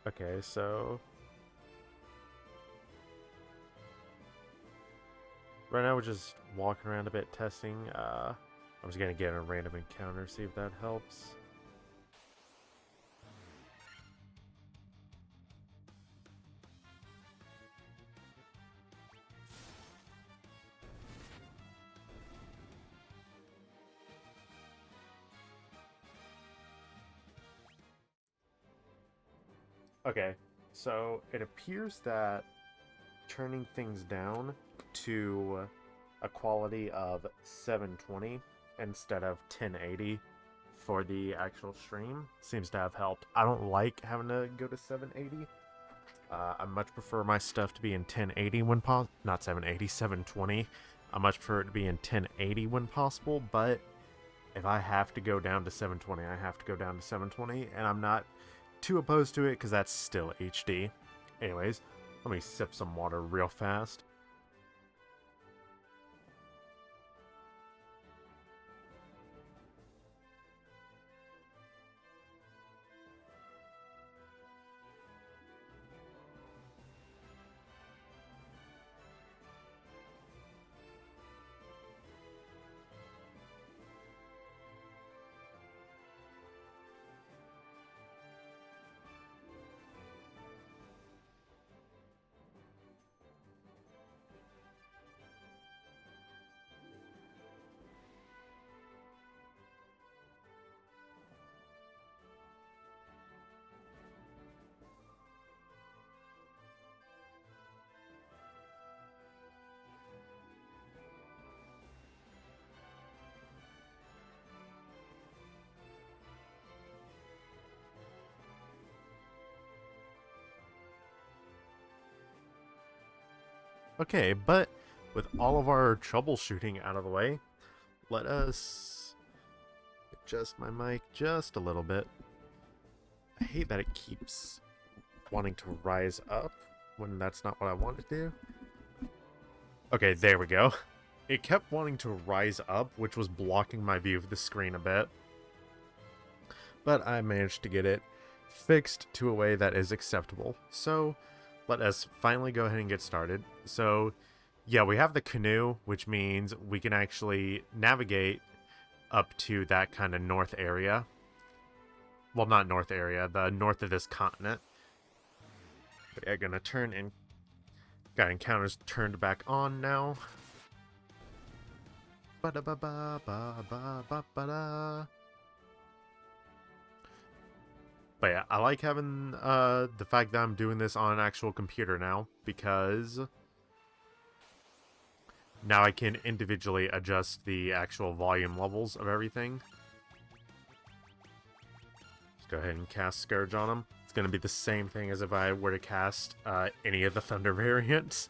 Okay, so right now we're just walking around a bit testing. I'm just gonna get a random encounter, see if that helps. Okay, so it appears that turning things down to a quality of 720 instead of 1080 for the actual stream seems to have helped. I don't like having to go to 780. I much prefer my stuff to be in 1080 when possible. Not 780, 720. I much prefer it to be in 1080 when possible, but if I have to go down to 720, I have to go down to 720, and I'm not too opposed to it because that's still HD. Anyways, let me sip some water real fast. Okay, but with all of our troubleshooting out of the way, let us adjust my mic just a little bit. I hate that it keeps wanting to rise up when that's not what I want it to do. Okay, there we go. It kept wanting to rise up, which was blocking my view of the screen a bit. But I managed to get it fixed to a way that is acceptable. So let us finally go ahead and get started. So yeah, we have the canoe, which means we can actually navigate up to that kind of north area. Well, not north area, the north of this continent. But yeah, gonna turn in. Got encounters turned back on now. Ba da ba ba ba ba ba ba da. But yeah, I like having the fact that I'm doing this on an actual computer now, because now I can individually adjust the actual volume levels of everything. Let's go ahead and cast Scourge on him. It's going to be the same thing as if I were to cast any of the Thunder variants.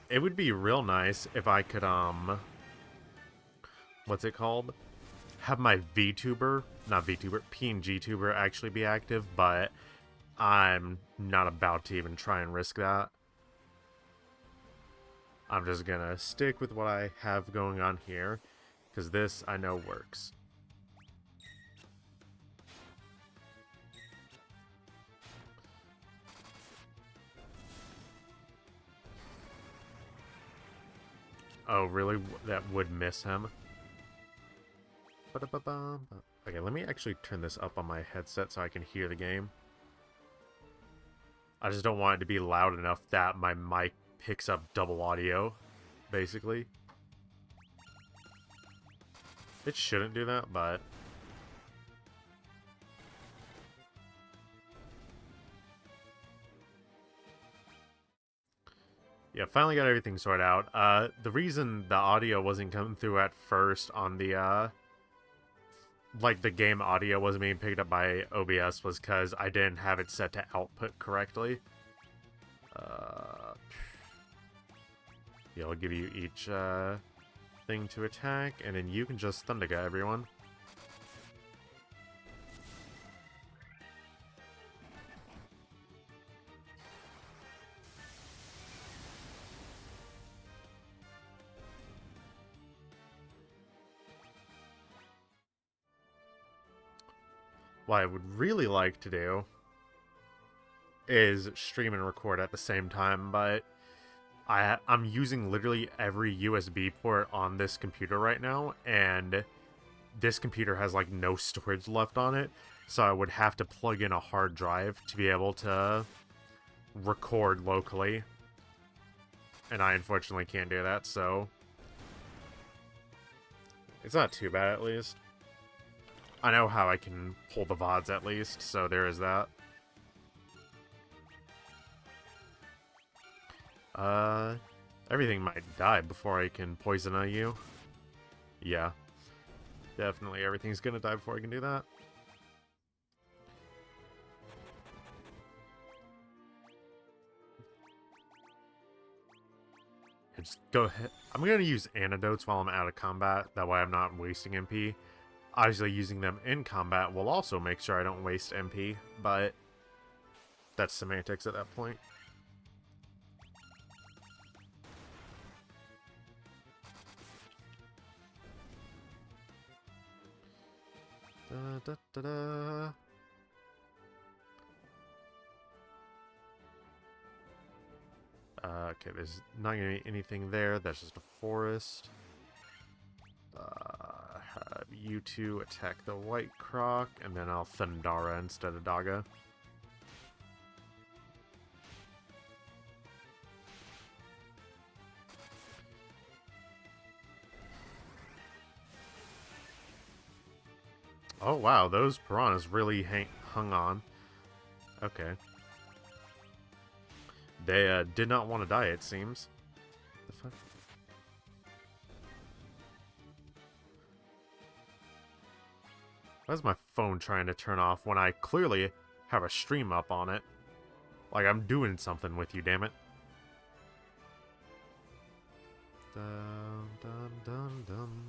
It would be real nice if I could, what's it called? Have my VTuber, not VTuber, PNG tuber actually be active, but I'm not about to even try and risk that. I'm just gonna stick with what I have going on here, because this I know works. Oh, really? That would miss him. Okay, let me actually turn this up on my headset so I can hear the game. I just don't want it to be loud enough that my mic picks up double audio, basically. It shouldn't do that, but... yeah, finally got everything sorted out. The reason the audio wasn't coming through at first on the, like the game audio wasn't being picked up by OBS was because I didn't have it set to output correctly. Yeah, I'll give you each, thing to attack, and then you can just Thundaga everyone. what I would really like to do is stream and record at the same time, but I'm using literally every USB port on this computer right now, and this computer has like no storage left on it, so I would have to plug in a hard drive to be able to record locally, and I unfortunately can't do that, so it's not too bad at least. I know how I can pull the VODs at least, so there is that. Everything might die before I can poison you. Yeah. Definitely everything's gonna die before I can do that. Just go ahead. I'm gonna use antidotes while I'm out of combat. That way I'm not wasting MP. Obviously using them in combat will also make sure I don't waste MP, but that's semantics at that point. Da, da, da, da. Okay, there's not gonna be anything there. That's just a forest. Have you two attack the White Croc, and then I'll Thundara instead of Daga. Oh wow, those piranhas really hung on. Okay. They did not want to die, it seems. The fuck? Why is my phone trying to turn off when I clearly have a stream up on it? Like I'm doing something with you, damn it. Dum, dum, dum, dum.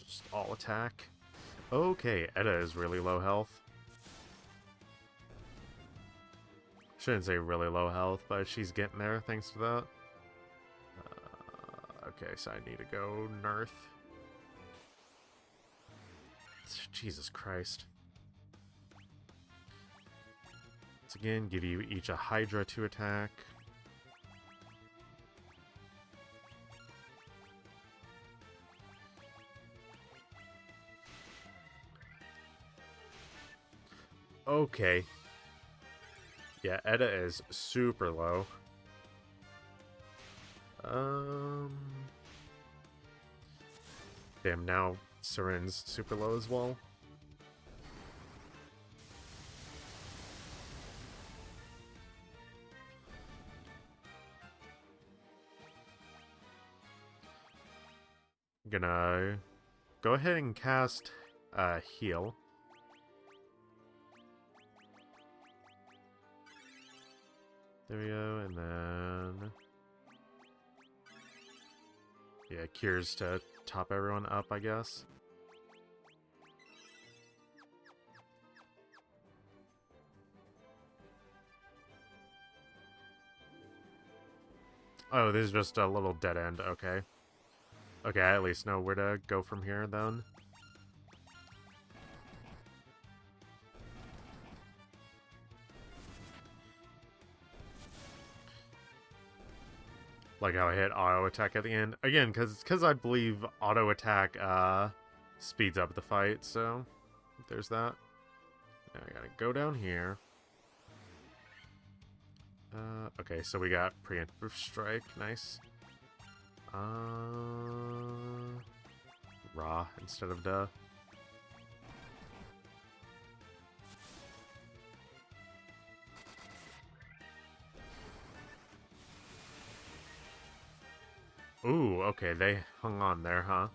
Just all attack. Okay, Edda is really low health. Shouldn't say really low health, but she's getting there thanks to that. Okay, so I need to go north. Jesus Christ. Once again, give you each a Hydra to attack. Okay. Yeah, Edda is super low. Damn, now Seren's super low as well. Gonna go ahead and cast heal. There we go, and then yeah, cures to top everyone up, I guess. Oh, this is just a little dead end, okay. Okay, I at least know where to go from here, then. Like how I hit auto attack at the end. Again, because I believe auto attack speeds up the fight, so there's that. Now I gotta go down here. Okay, so we got preemptive strike, nice. Raw instead of duh. Ooh, okay, they hung on there, huh?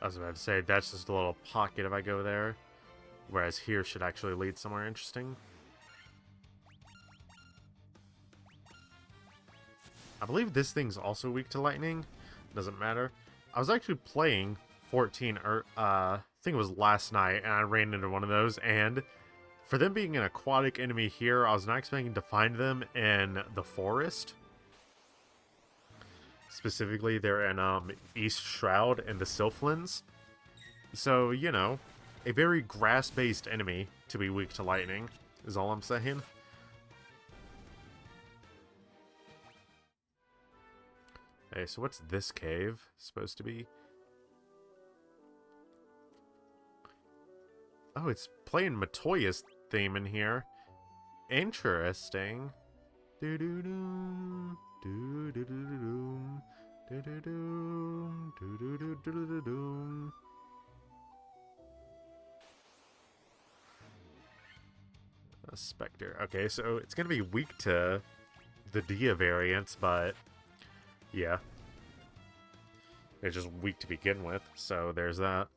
I was about to say, that's just a little pocket if I go there. Whereas here should actually lead somewhere interesting. I believe this thing's also weak to lightning, Doesn't matter. I was actually playing 14, or I think it was last night, and I ran into one of those, and for them being an aquatic enemy here, I was not expecting to find them in the forest. Specifically, they're in East Shroud and the Sylphlins. So, you know, a very grass-based enemy to be weak to lightning, is all I'm saying. Hey, so what's this cave supposed to be? Oh, it's playing Matoya's theme in here. Interesting. Do-do-doom, do-do-do-do-doom, do-do-doom, do-do-do-do-do-doom. A Spectre. Okay, so it's gonna be weak to the Dia variants, but yeah. It's just weak to begin with, so there's that.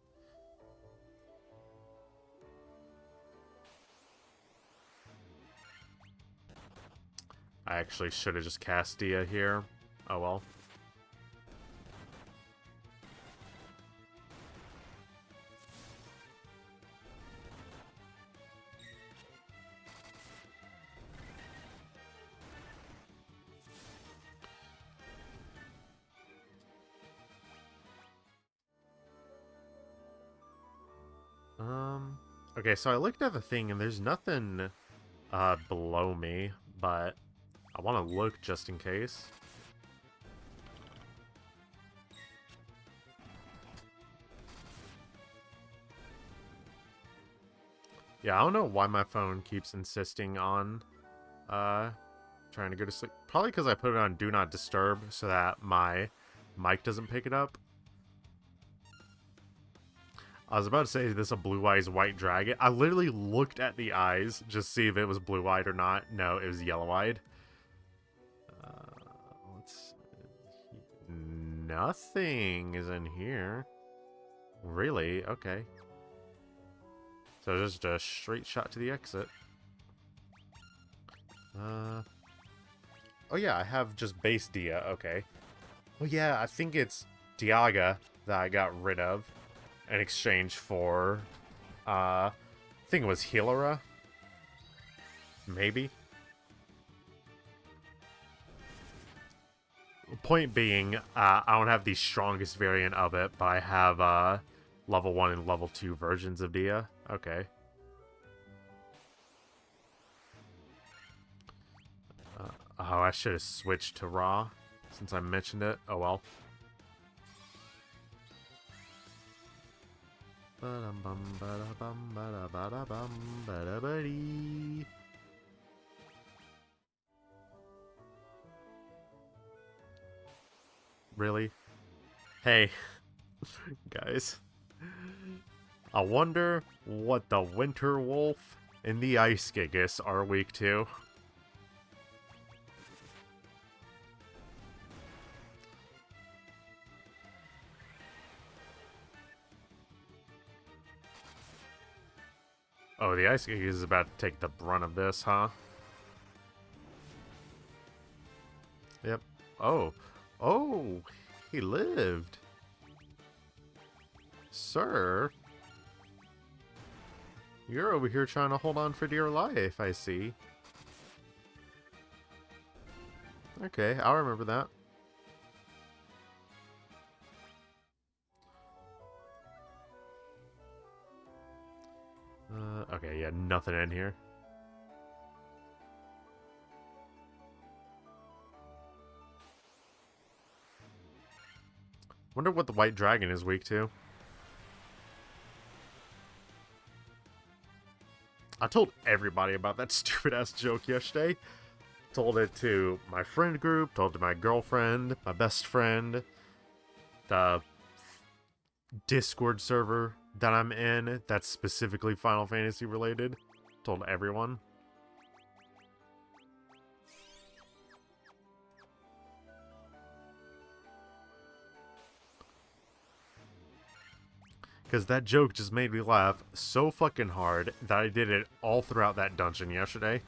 I actually should have just cast Dia here. Oh well. Okay, so I looked at the thing and there's nothing below me, but I want to look just in case. Yeah, I don't know why my phone keeps insisting on trying to go to sleep. Probably because I put it on Do Not Disturb so that my mic doesn't pick it up. I was about to say, is this a Blue Eyes White Dragon? I literally looked at the eyes just to see if it was blue-eyed or not. No, it was yellow-eyed. Nothing is in here. Really? Okay. So just a straight shot to the exit. Oh yeah, I have just base Dia. Okay. Oh yeah, I think it's Diaga that I got rid of in exchange for, I think it was Healera. Maybe. Point being, I don't have the strongest variant of it, but I have level 1 and level 2 versions of Dia. Okay. Oh, I should have switched to Raw since I mentioned it. Oh well. Really? Hey, guys. I wonder what the Winter Wolf and the Ice Gigas are weak to. Oh, the Ice Gigas is about to take the brunt of this, huh? Yep. Oh. Oh, he lived. Sir. You're over here trying to hold on for dear life, I see. Okay, I'll remember that. Okay, yeah, nothing in here. Wonder what the white dragon is weak to. I told everybody about that stupid-ass joke yesterday. Told it to my friend group, told it to my girlfriend, my best friend, the Discord server that I'm in that's specifically Final Fantasy related. Told everyone. Because that joke just made me laugh so fucking hard that I did it all throughout that dungeon yesterday.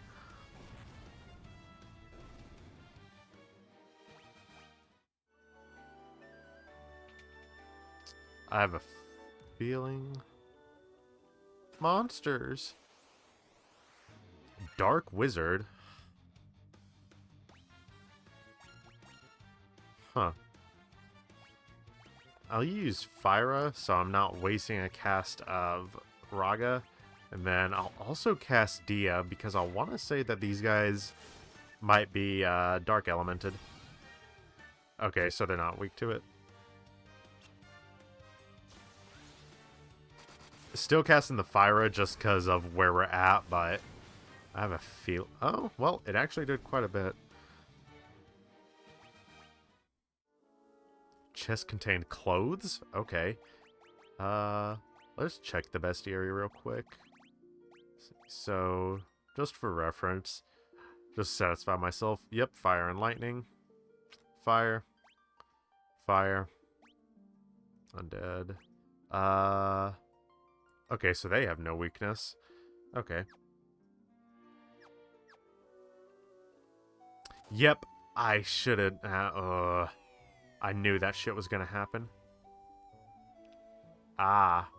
I have a feeling... Monsters! Dark Wizard? Huh. I'll use Fyra, so I'm not wasting a cast of Raga. And then I'll also cast Dia, because I want to say that these guys might be Dark Elemented. Okay, so they're not weak to it. Still casting the Fyra just because of where we're at, but I have a feel... Oh, well, it actually did quite a bit. Chest contained clothes? Okay. Let's check the bestiary real quick. So, just for reference, just satisfy myself. Yep, fire and lightning. Fire. Fire. Undead. Okay, so they have no weakness. Okay. Yep, I should've... I knew that shit was gonna happen. Ah.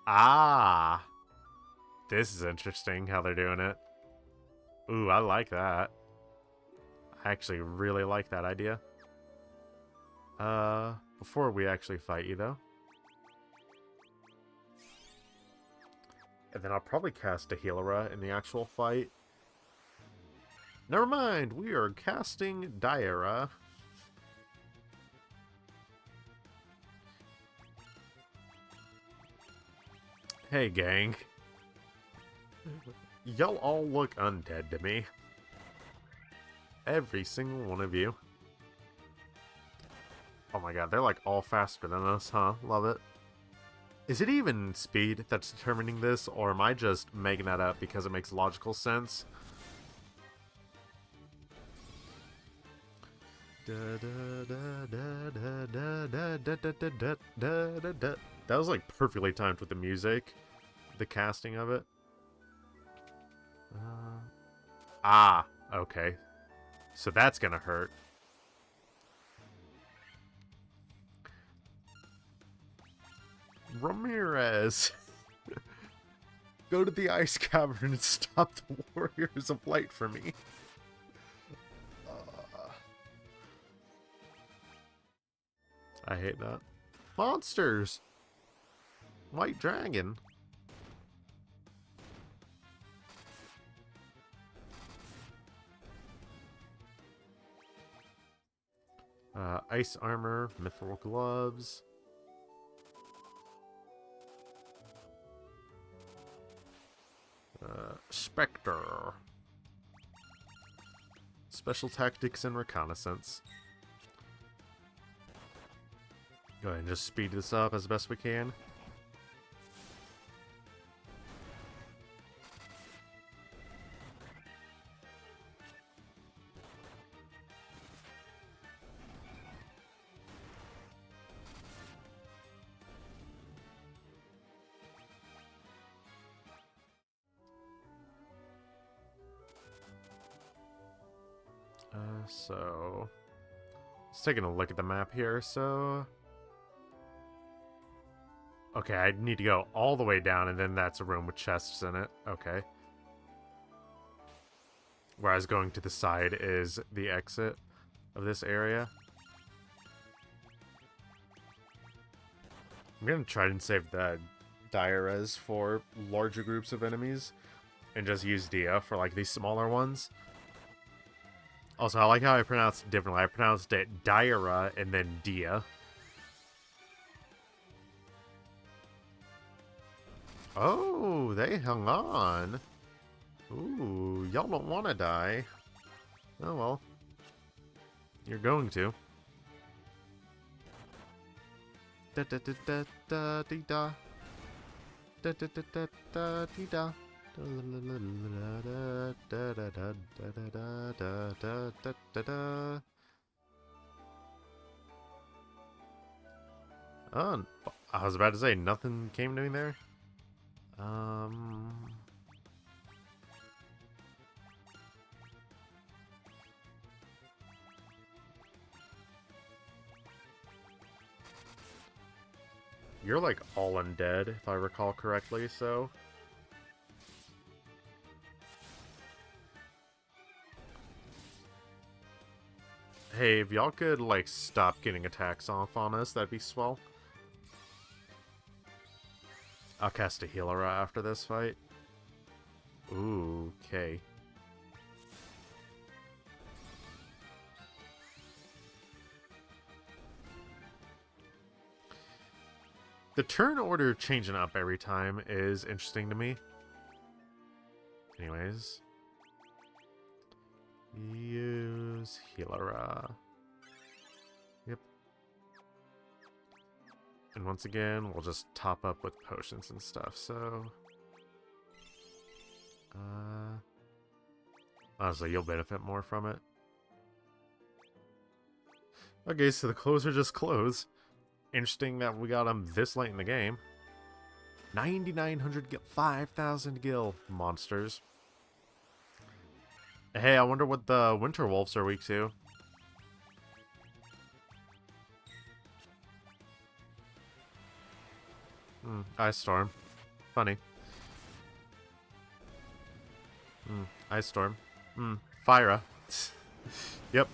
Ah! This is interesting, how they're doing it. Ooh, I like that. I actually really like that idea. Before we actually fight you, though. And then I'll probably cast a Healera in the actual fight. Never mind, we are casting Diera. Hey, gang. Y'all all look undead to me. Every single one of you. Oh my god, they're like all faster than us, huh? Love it. Is it even speed that's determining this, or am I just making that up because it makes logical sense? That was like perfectly timed with the music, the casting of it. Okay. So that's gonna hurt. Ramirez! Go to the ice cavern and stop the Warriors of Light for me. I hate that. Monsters! White dragon. Ice armor, mithril gloves. Spectre. Special tactics and reconnaissance. Go ahead and just speed this up as best we can. So... Let's take a look at the map here, so... Okay, I need to go all the way down, and then that's a room with chests in it. Okay. Whereas going to the side is the exit of this area. I'm gonna try and save the Diarez for larger groups of enemies, and just use Dia for, like, these smaller ones. Also, I like how I pronounced it differently. I pronounced it Diara and then Dia. Oh, they hung on. Ooh, y'all don't want to die. Oh well. You're going to. Da da da da da dee da. Da da da da da dee da. Oh, I was about to say, nothing came to me there. You're like all undead, if I recall correctly, so... Hey, if y'all could, like, stop getting attacks off on us, that'd be swell. I'll cast a healer after this fight. Ooh, okay. The turn order changing up every time is interesting to me. Anyways. Use healer. Yep. And once again, we'll just top up with potions and stuff, so... honestly, you'll benefit more from it. Okay, so the closer just close. Interesting that we got them this late in the game. 9,900 gil, 5,000 gil monsters. Hey, I wonder what the winter wolves are weak to. Ice storm. Funny. Ice storm. Fyra. Yep.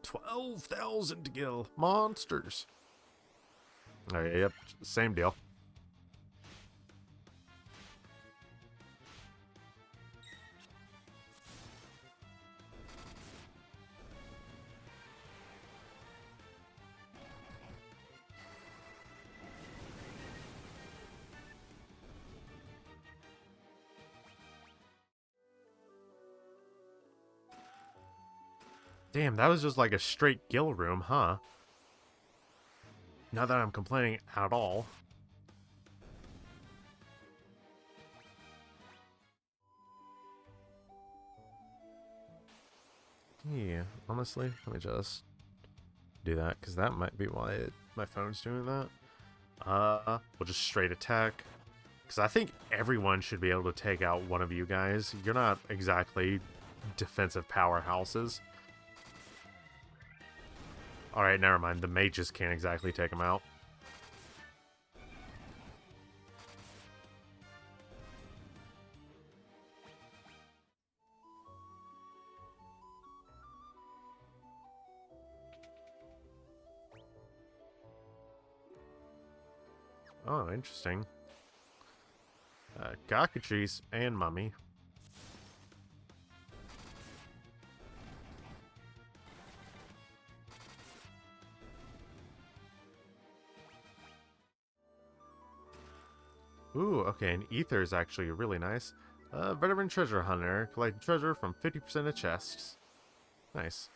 12,000 gil monsters. Okay, yep, same deal. Damn, that was just like a straight gil room, huh? Not that I'm complaining at all. Yeah, honestly, let me just do that, because that might be why my phone's doing that. We'll just straight attack. Because I think everyone should be able to take out one of you guys. You're not exactly defensive powerhouses. Alright, never mind. The mages can't exactly take them out. Oh, interesting. Cockatrice and Mummy. Ooh, okay, and Ether is actually really nice. Veteran Treasure Hunter. Collect treasure from 50% of chests. Nice.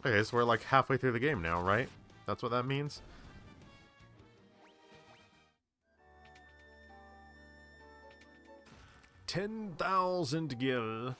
Okay, so we're like halfway through the game now, right? That's what that means? $10,000 gil.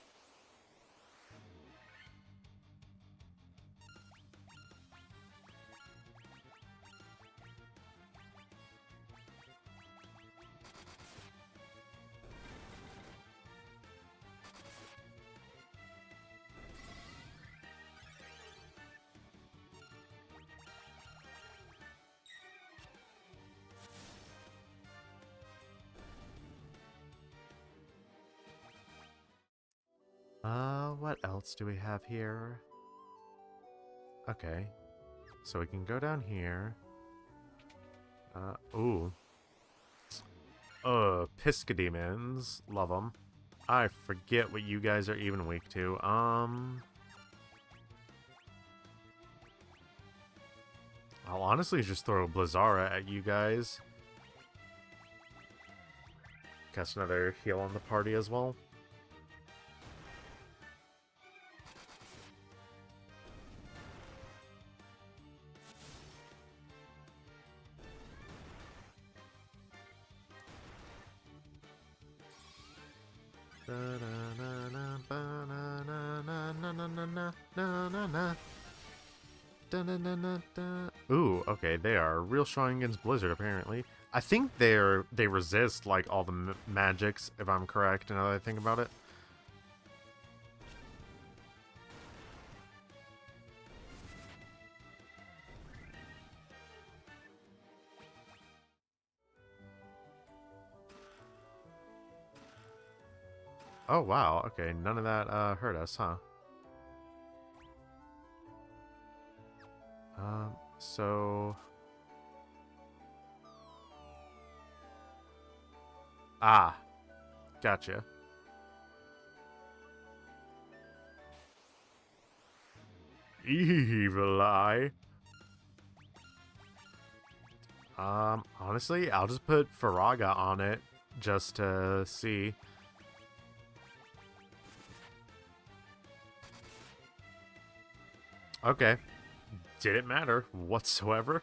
What else do we have here? Okay. So we can go down here. Ooh. Piscademons. Love them. I forget what you guys are even weak to. I'll honestly just throw Blizzara at you guys. Cast another heal on the party as well. Ooh, okay, they are real strong against Blizzard, apparently. I think they resist, like, all the magics, if I'm correct, now that I think about it. Oh, wow. Okay, none of that hurt us, huh? So... Ah, gotcha. Evil eye. Honestly, I'll just put Faraga on it just to see. Okay. Didn't matter whatsoever.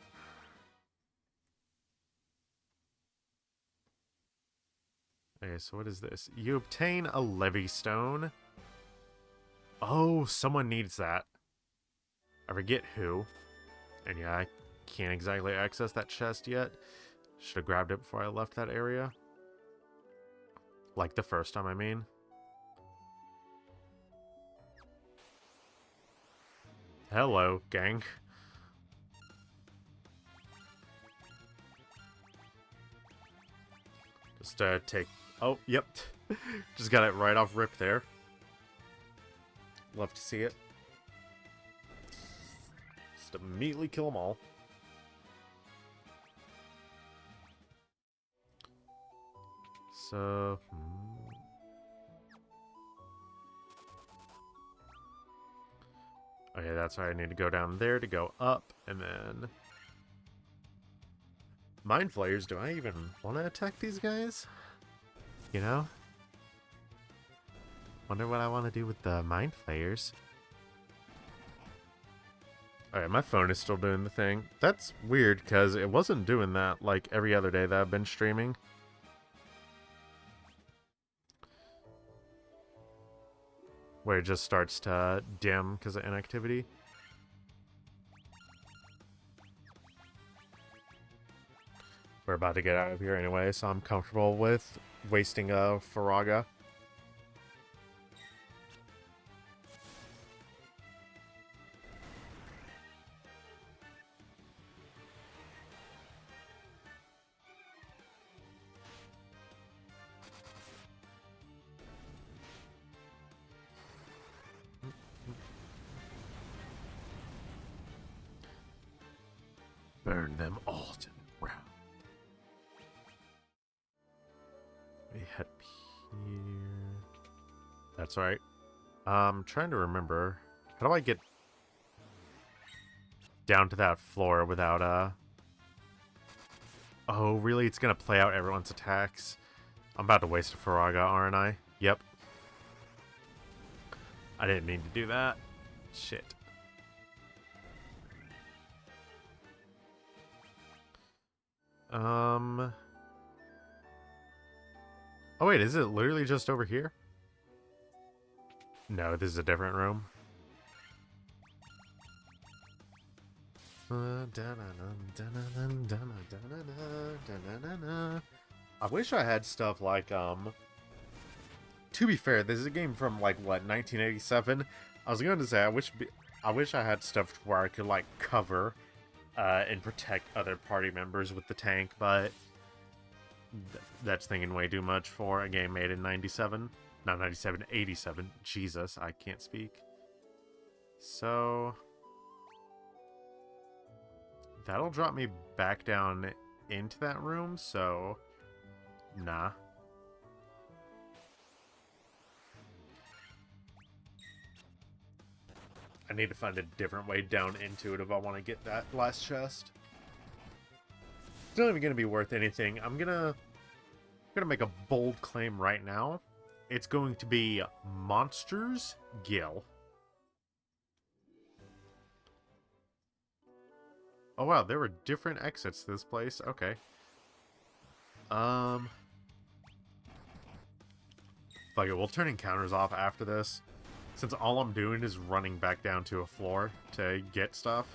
Okay, so what is this? You obtain a Levy Stone. Oh, someone needs that. I forget who. And yeah, I can't exactly access that chest yet. Should have grabbed it before I left that area. Like the first time, I mean. Hello, gang. Just take... Oh, yep. Just got it right off rip there. Love to see it. Just immediately kill them all. So... Okay, that's why I need to go down there to go up, and then... Mind Flayers, do I even want to attack these guys? You know? Wonder what I want to do with the Mind Flayers. Alright, my phone is still doing the thing. That's weird, because it wasn't doing that like every other day that I've been streaming. Where it just starts to dim because of inactivity. We're about to get out of here anyway, so I'm comfortable with wasting a Faraga. Burn them all to the ground. We head up here. That's right. I'm trying to remember. How do I get down to that floor without, Oh, really? It's gonna play out everyone's attacks? I'm about to waste a Faraga, aren't I? Yep. I didn't mean to do that. Shit. Oh wait, is it literally just over here? No, this is a different room. I wish I had stuff like, to be fair, this is a game from, like, what, 1987? I was going to say, I wish I had stuff where I could, like, cover, and protect other party members with the tank, but that's thinking way too much for a game made in 97. Not 97, 87. Jesus, I can't speak. So... that'll drop me back down into that room, so... nah. I need to find a different way down into it if I want to get that last chest. It's not even going to be worth anything. I'm gonna make a bold claim right now. It's going to be Monsters Gill. Oh wow, there were different exits to this place. Okay. Fuck it, we'll turn encounters off after this. Since all I'm doing is running back down to a floor to get stuff.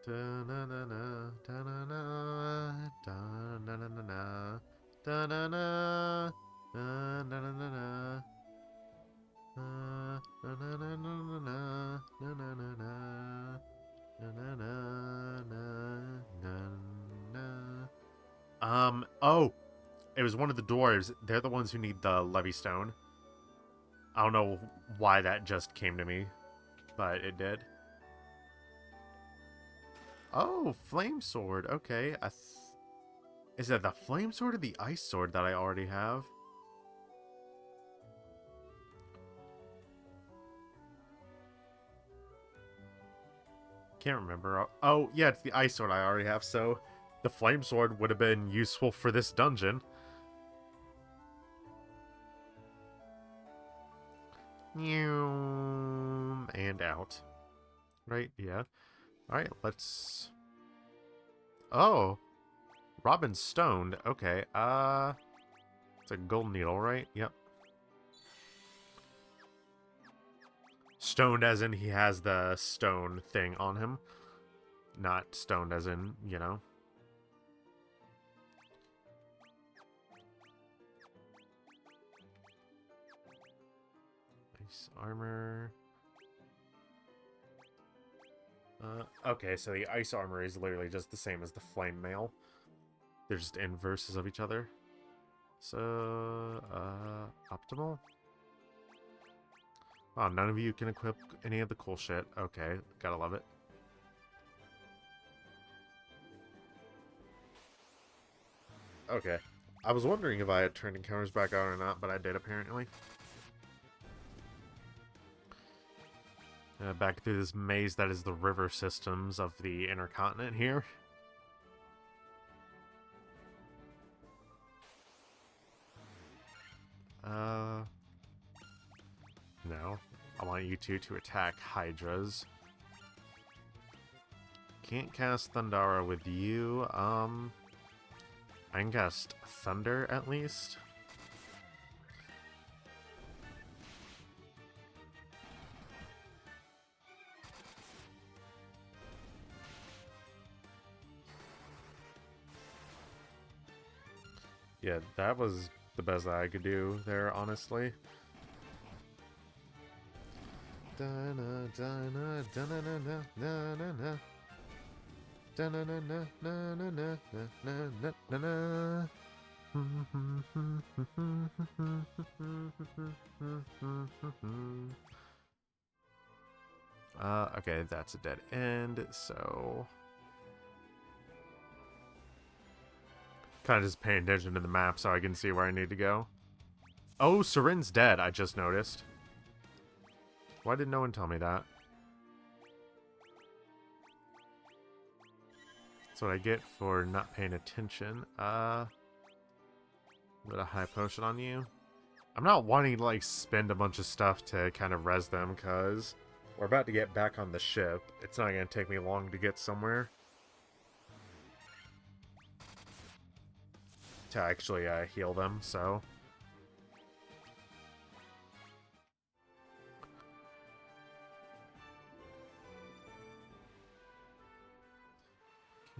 Da-na-na-na, da-na-na, da-na-na-na, da-na-na, da-na-na-na, da-na-na-na-na, da-na-na-na, da-na-na-na. Oh, it was one of the dwarves. They're the ones who need the Levy Stone. I don't know why that just came to me, but it did. Oh, Flame Sword. Okay. Is that the Flame Sword or the Ice Sword that I already have? Can't remember. Oh, yeah, it's the Ice Sword I already have, so the Flame Sword would have been useful for this dungeon. And out. Right, yeah. Alright, let's... Oh! Robin's stoned. Okay, it's a gold needle, right? Yep. Stoned as in he has the stone thing on him. Not stoned as in, you know. Ice armor. Okay, so the ice armor is literally just the same as the flame mail. They're just inverses of each other. So, optimal? Oh, none of you can equip any of the cool shit. Okay, gotta love it. Okay. I was wondering if I had turned encounters back on or not, but I did apparently. Back through this maze that is the river systems of the inner continent here. No. I want you two to attack Hydras. Can't cast Thundara with you. I can cast Thunder at least. Yeah, that was the best that I could do there, honestly. Okay, that's a dead end, so... Kind of just paying attention to the map so I can see where I need to go. Oh, Serin's dead, I just noticed. Why did no one tell me that? That's what I get for not paying attention. Put a high potion on you. I'm not wanting to, like, spend a bunch of stuff to kind of res them, because we're about to get back on the ship. It's not going to take me long to get somewhere. To actually heal them, so...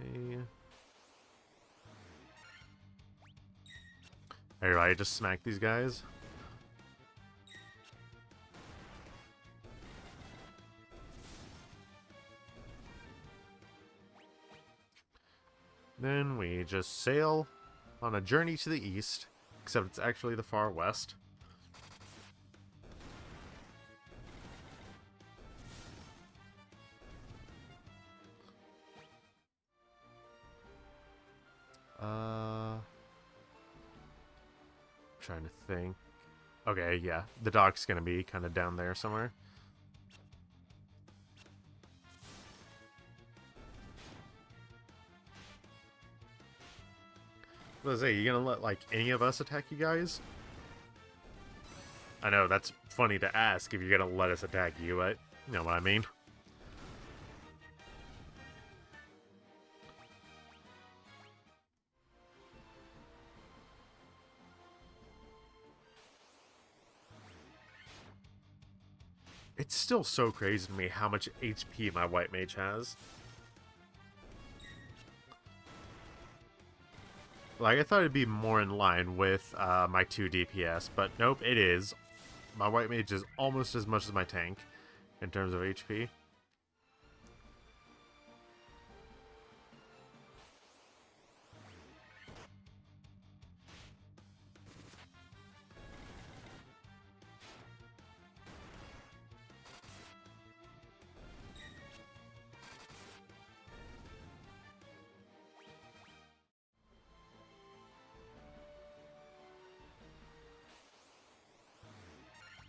Okay. Everybody just smack these guys. Then we just sail on a journey to the east, except it's actually the far west. Trying to think. Okay, yeah, the dock's gonna be kind of down there somewhere. What was I say, you gonna let, like, any of us attack you guys? I know, that's funny to ask if you're gonna let us attack you, but you know what I mean. It's still so crazy to me how much HP my white mage has. Like, I thought it'd be more in line with my 2 DPS, but nope, it is. My white mage is almost as much as my tank in terms of HP.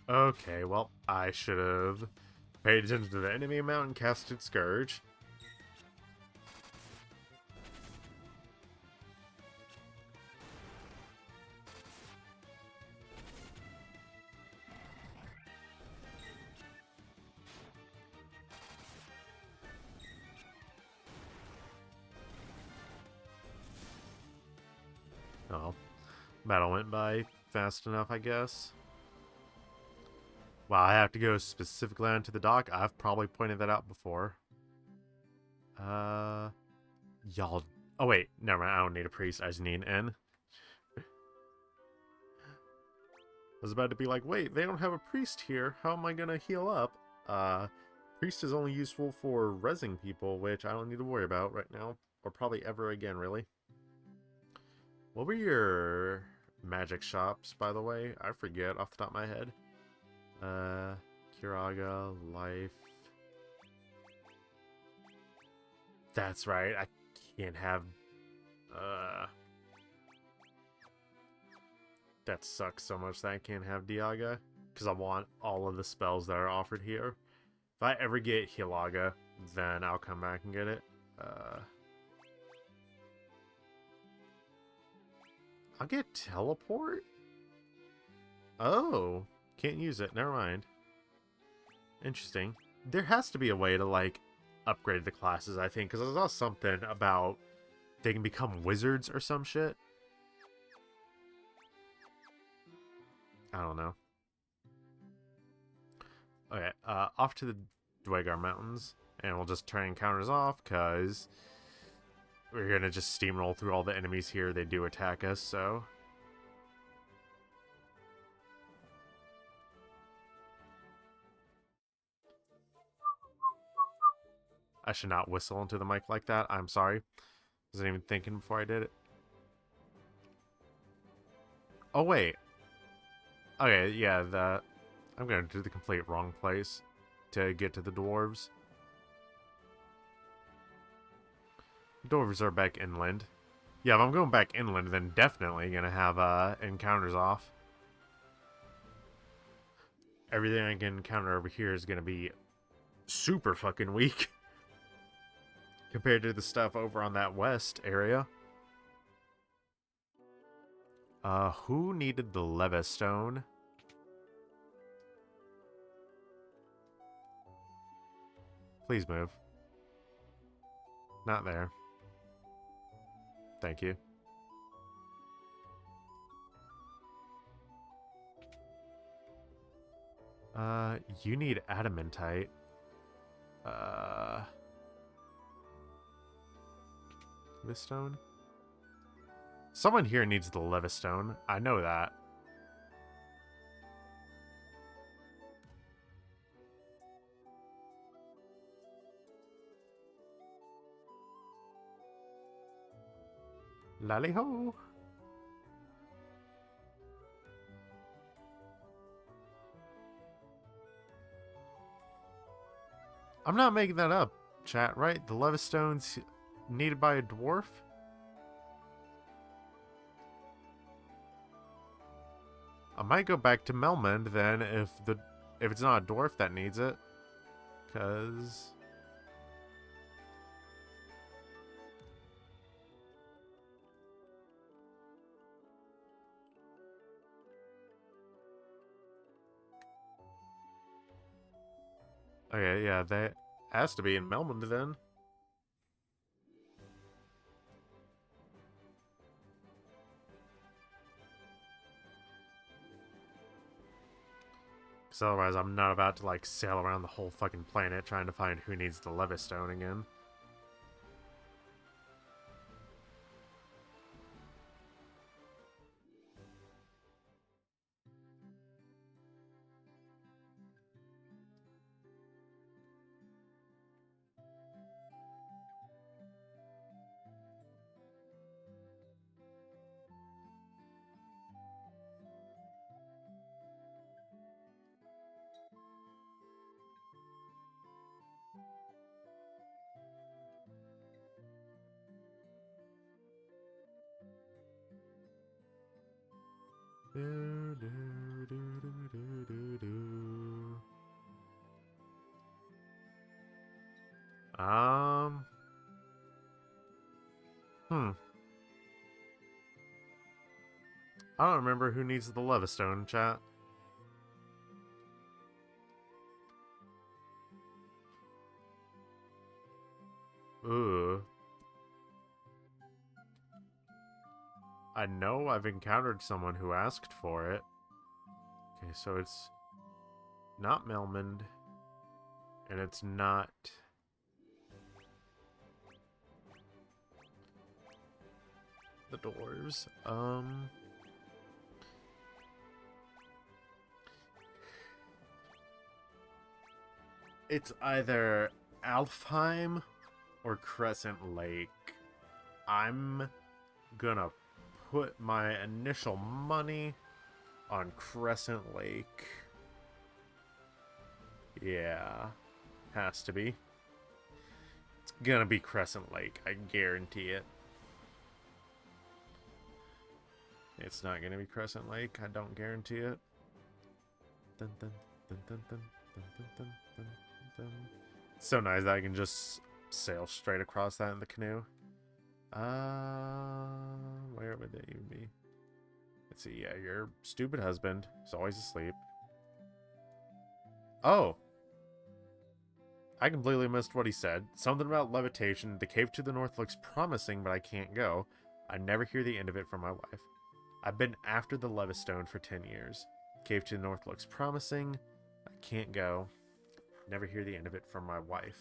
Okay, well, I should have paid attention to the enemy amount and casted Scourge. Oh, battle went by fast enough, I guess. Wow, I have to go specifically onto the dock. I've probably pointed that out before. Y'all... Oh, wait. Never mind. I don't need a priest. I just need an N. I was about to be like, wait, they don't have a priest here. How am I going to heal up? Priest is only useful for rezzing people, which I don't need to worry about right now. Or probably ever again, really. What were your magic shops, by the way? I forget off the top of my head. Kiraga, Life. That's right. I can't have... That sucks so much that I can't have Dialga. Because I want all of the spells that are offered here. If I ever get Hilaga, then I'll come back and get it. I'll get Teleport? Oh. Can't use it. Never mind. Interesting. There has to be a way to, like, upgrade the classes, I think. Because I saw something about they can become wizards or some shit. I don't know. Okay, off to the Dwegar Mountains. And we'll just turn encounters off, because we're going to just steamroll through all the enemies here. They do attack us, so... I should not whistle into the mic like that. I'm sorry. Wasn't even thinking before I did it. Oh, wait. Okay, yeah, I'm going to do the complete wrong place to get to the dwarves. Dwarves are back inland. Yeah, if I'm going back inland, then definitely going to have encounters off. Everything I can encounter over here is going to be super fucking weak compared to the stuff over on that west area. Who needed the Levistone? Please move. Not there. Thank you. You need adamantite. Levistone? Someone here needs the Levistone. I know that. Lally-ho! I'm not making that up, chat, right? The Levistone's needed by a dwarf? I might go back to Melmond then if it's not a dwarf that needs it. Cause okay, yeah, that has to be in Melmond then. Because otherwise I'm not about to, like, sail around the whole fucking planet trying to find who needs the Levistone again. Um. I don't remember who needs the Levistone, chat. Ooh. I know I've encountered someone who asked for it. Okay, so it's not Melmond, and it's not... the dwarves. It's either Alfheim or Crescent Lake. I'm gonna put my initial money on Crescent Lake. Yeah, has to be. It's gonna be Crescent Lake, I guarantee it. It's not gonna be Crescent Lake, I don't guarantee it. Dun, dun, dun, dun, dun, dun, dun, dun, dun, dun. It's so nice that I can just sail straight across that in the canoe. Where would they even be? Let's see, yeah, your stupid husband is always asleep. Oh! I completely missed what he said. Something about levitation. The cave to the north looks promising, but I can't go. I never hear the end of it from my wife. I've been after the Levistone for 10 years. Cave to the north looks promising. I can't go. Never hear the end of it from my wife.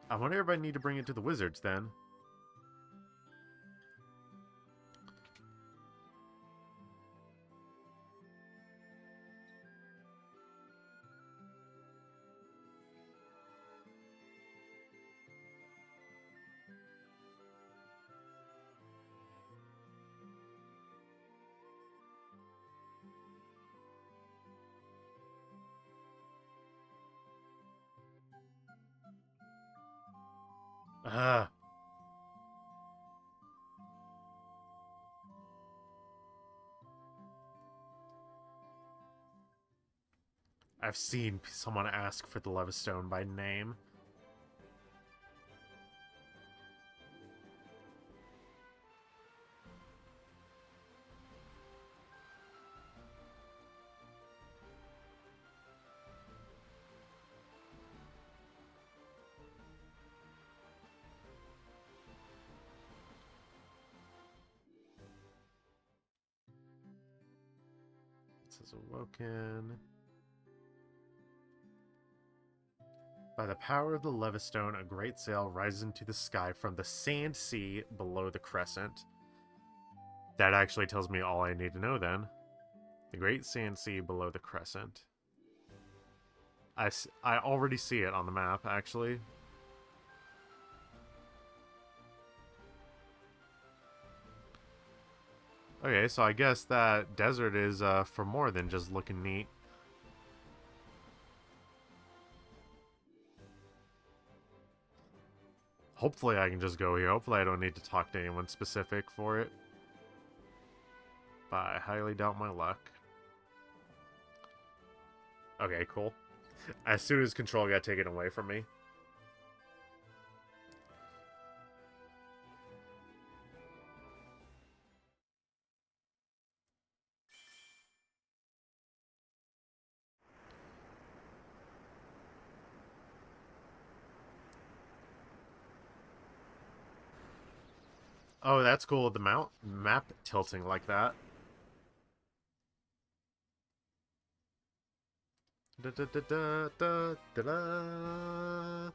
I wonder if I need to bring it to the wizards then. Ah. I've seen someone ask for the Levistone by name. It says awoken. By the power of the Levistone, a great sail rises into the sky from the sand sea below the crescent. That actually tells me all I need to know then. The great sand sea below the crescent. I already see it on the map, actually. Okay, so I guess that desert is for more than just looking neat. Hopefully I can just go here. Hopefully I don't need to talk to anyone specific for it. But I highly doubt my luck. Okay, cool. As soon as control got taken away from me. Oh, that's cool. The map tilting like that. Da, da, da, da, da, da, da.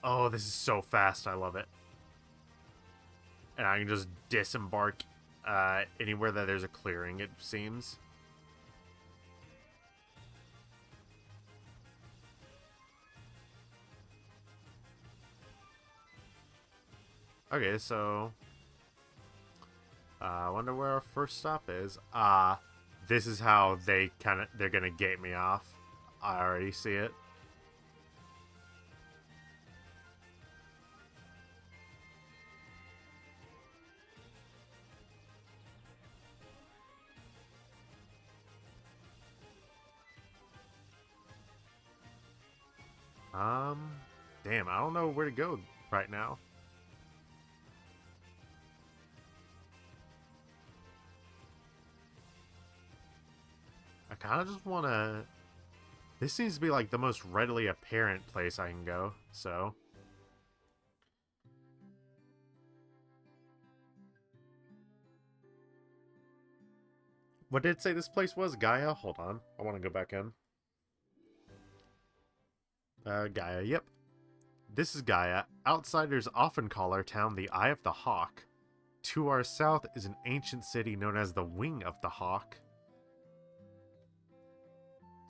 Oh, this is so fast. I love it. And I can just disembark anywhere that there's a clearing, it seems. Okay, so I wonder where our first stop is. This is how they're gonna gate me off. I already see it. Um, damn, I don't know where to go right now. I kind of just want to... This seems to be like the most readily apparent place I can go, so... What did it say this place was? Gaia? Hold on. I want to go back in. Gaia, yep. This is Gaia. Outsiders often call our town the Eye of the Hawk. To our south is an ancient city known as the Wing of the Hawk.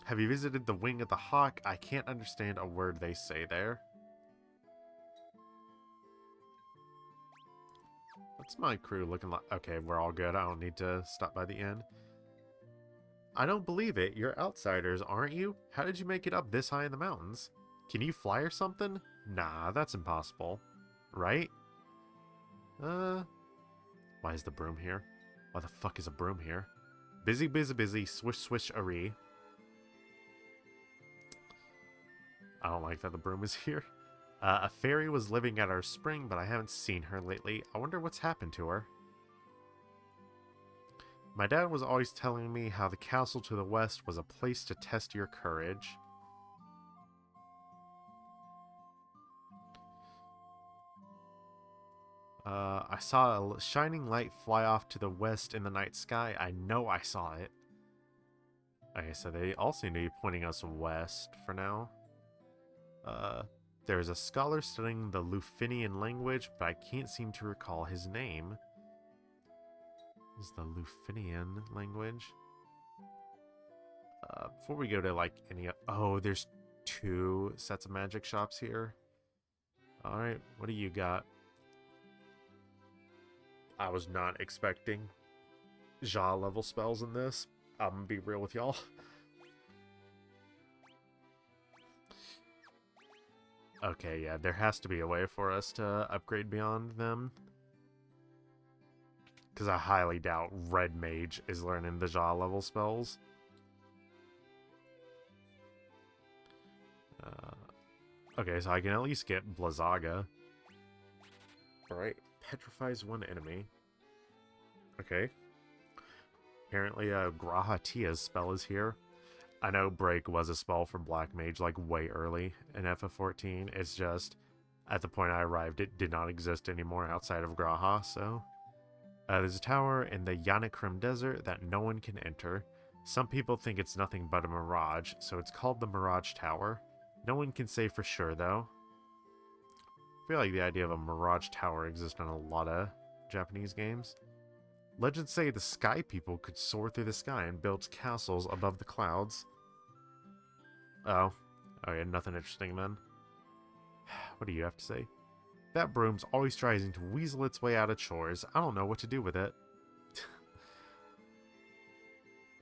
Have you visited the Wing of the Hawk? I can't understand a word they say there. What's my crew looking like? Okay, we're all good. I don't need to stop by the inn. I don't believe it. You're outsiders, aren't you? How did you make it up this high in the mountains? Can you fly or something? Nah, that's impossible. Right? Why is the broom here? Why the fuck is a broom here? Busy, busy, busy, swish, swish-a-ree. I don't like that the broom is here. A fairy was living at our spring, but I haven't seen her lately. I wonder what's happened to her. My dad was always telling me how the castle to the west was a place to test your courage. I saw a shining light fly off to the west in the night sky. I know I saw it. Okay, so they all seem to be pointing us west for now. There's a scholar studying the Lufinian language, but I can't seem to recall his name. Is the Lufinian language? Before we go to like any... Oh, there's 2 sets of magic shops here. Alright, what do you got? I was not expecting Ja level spells in this. I'm gonna be real with y'all. Okay, yeah, there has to be a way for us to upgrade beyond them. Because I highly doubt Red Mage is learning the Ja level spells. Okay, so I can at least get Blizzaga. Alright, petrifies one enemy. Okay. Apparently, Graha Tia's spell is here. I know Break was a spell for Black Mage, like, way early in FF14. It's just, at the point I arrived, it did not exist anymore outside of Graha, so... there's a tower in the Yannikrim Desert that no one can enter. Some people think it's nothing but a mirage, so it's called the Mirage Tower. No one can say for sure, though. I feel like the idea of a Mirage Tower exists in a lot of Japanese games. Legends say the Sky People could soar through the sky and build castles above the clouds. Oh. Okay, nothing interesting then. What do you have to say? That broom's always trying to weasel its way out of chores. I don't know what to do with it.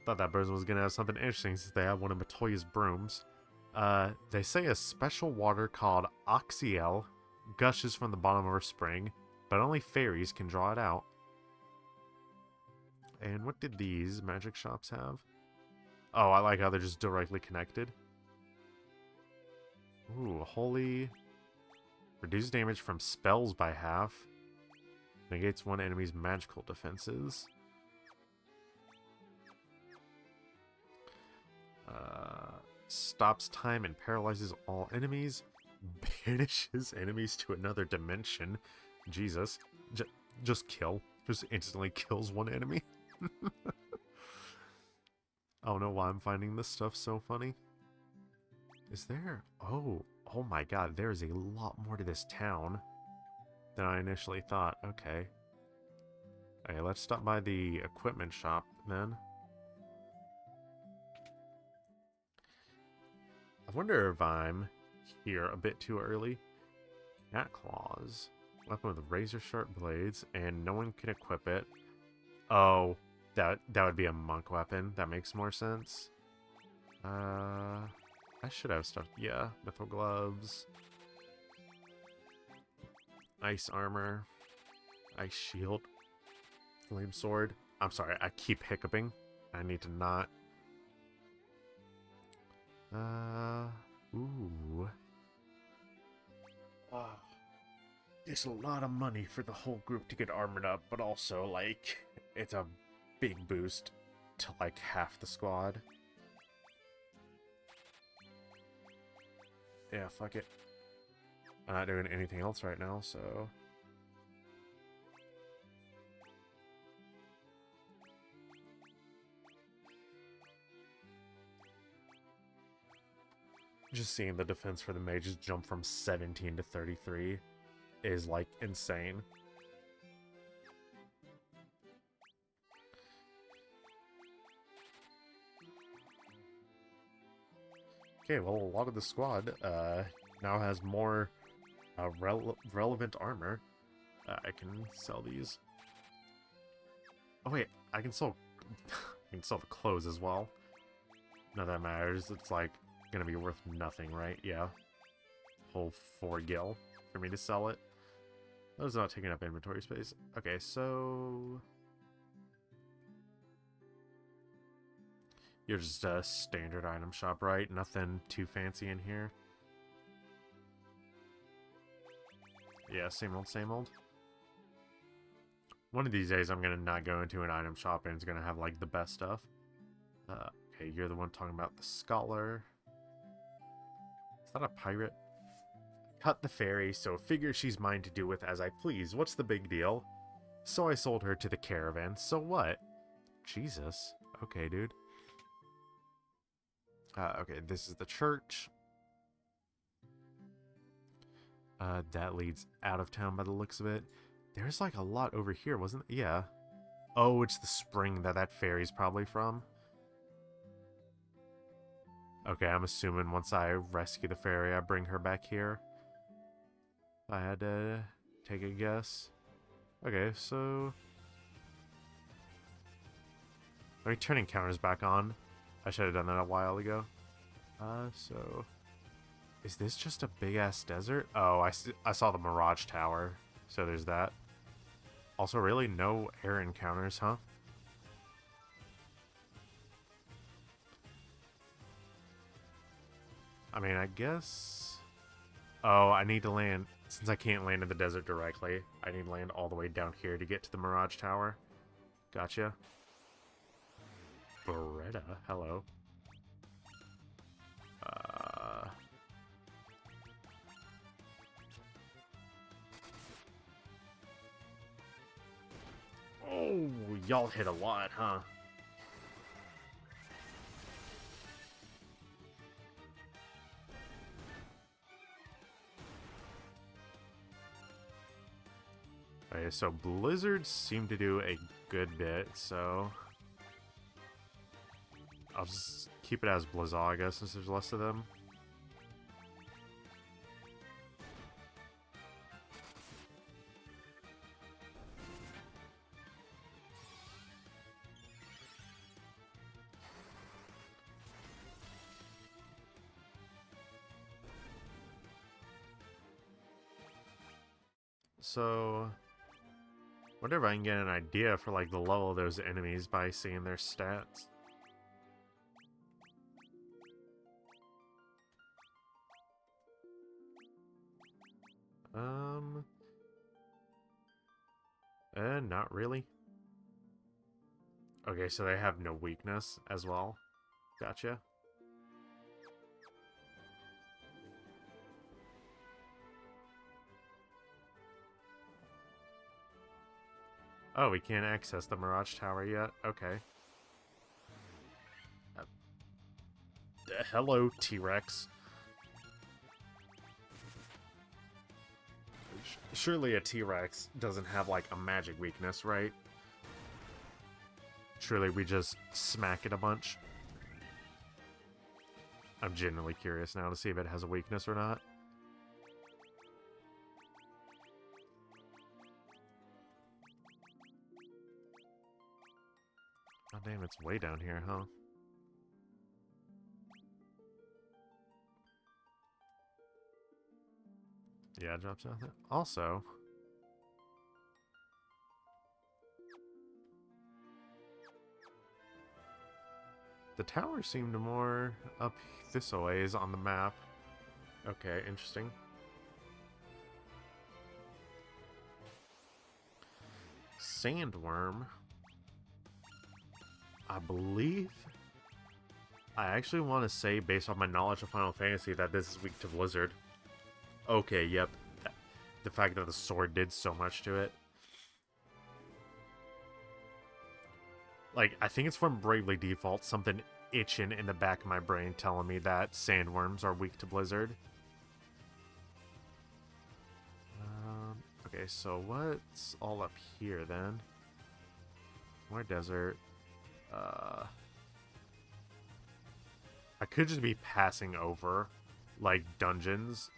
Thought that broom was gonna have something interesting since they have one of Matoya's brooms. They say a special water called Oxiel gushes from the bottom of her spring, but only fairies can draw it out. And what did these magic shops have? Oh, I like how they're just directly connected. Ooh, holy... Reduce damage from spells by half. Negates one enemy's magical defenses. Stops time and paralyzes all enemies. Banishes enemies to another dimension. Jesus. Just kill. Just instantly kills one enemy. I don't know why I'm finding this stuff so funny. Is there... Oh my god, there's a lot more to this town than I initially thought. Okay. Okay, let's stop by the equipment shop then. I wonder if I'm here a bit too early. Cat claws. Weapon with razor sharp blades, and no one can equip it. Oh, that would be a monk weapon. That makes more sense. I should have stuff. Yeah, mithril gloves. Ice armor. Ice shield. Flame sword. I'm sorry, I keep hiccuping. I need to not. Ooh. It's a lot of money for the whole group to get armored up, but also, like, it's a big boost to, like, half the squad. Yeah, fuck it. I'm not doing anything else right now, so... Just seeing the defense for the mages jump from 17 to 33 is, like, insane. Okay, well, a lot of the squad now has more relevant armor. I can sell these. Oh wait, I can sell I can sell the clothes as well. None of that matters. It's like gonna be worth nothing, right? Yeah. Whole 4 gil for me to sell it. That was not taking up inventory space. Okay, so you're just a standard item shop, right? Nothing too fancy in here. Yeah, same old, same old. One of these days I'm gonna not go into an item shop and it's gonna have like the best stuff. Okay, you're the one talking about the scholar. Is that a pirate? Cut the fairy, so figure she's mine to do with as I please. What's the big deal? So I sold her to the caravan. So what? Jesus. Okay, dude. Okay, this is the church. That leads out of town by the looks of it. There's like a lot over here, wasn't it? Yeah. Oh, it's the spring that fairy's probably from. Okay, I'm assuming once I rescue the fairy, I bring her back here. If I had to take a guess. Okay, so... Let me turn encounters back on. I should have done that a while ago. So... Is this just a big-ass desert? Oh, I saw the Mirage Tower. So there's that. Also, really no air encounters, huh? I mean, I guess... Oh, I need to land... Since I can't land in the desert directly, I need to land all the way down here to get to the Mirage Tower. Gotcha. Beretta, hello. Oh, y'all hit a lot, huh? Okay, so blizzards seem to do a good bit, so... I'll just keep it as Blizzard, I guess, since there's less of them. So... wonder if I can get an idea for, like, the level of those enemies by seeing their stats. Not really. Okay, so they have no weakness as well. Gotcha. Oh, we can't access the Mirage Tower yet? Okay. Hello, T-Rex. Surely a T-Rex doesn't have, like, a magic weakness, right? Surely we just smack it a bunch. I'm genuinely curious now to see if it has a weakness or not. Oh, damn, it's way down here, huh? Yeah, it drops nothing. Also... the tower seemed more up this ways on the map. Okay, interesting. sandworm, I believe... I actually want to say, based on my knowledge of Final Fantasy, that this is weak to Blizzard. Okay, yep. The fact that the sword did so much to it. Like, I think it's from Bravely Default, something itching in the back of my brain telling me that sandworms are weak to Blizzard. Okay, so what's all up here then? More desert. I could just be passing over, like, dungeons.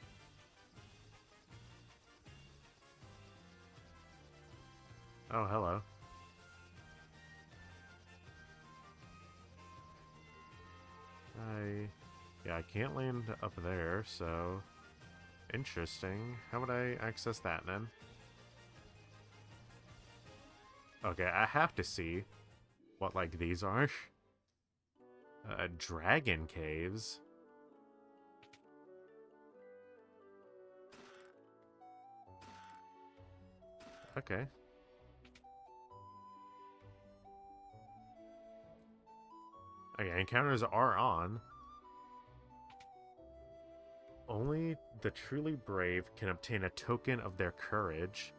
Oh, hello. Yeah, I can't land up there, so... Interesting. How would I access that, then? Okay, I have to see what, like, these are. Dragon caves? Okay. Okay, encounters are on. Only the truly brave can obtain a token of their courage.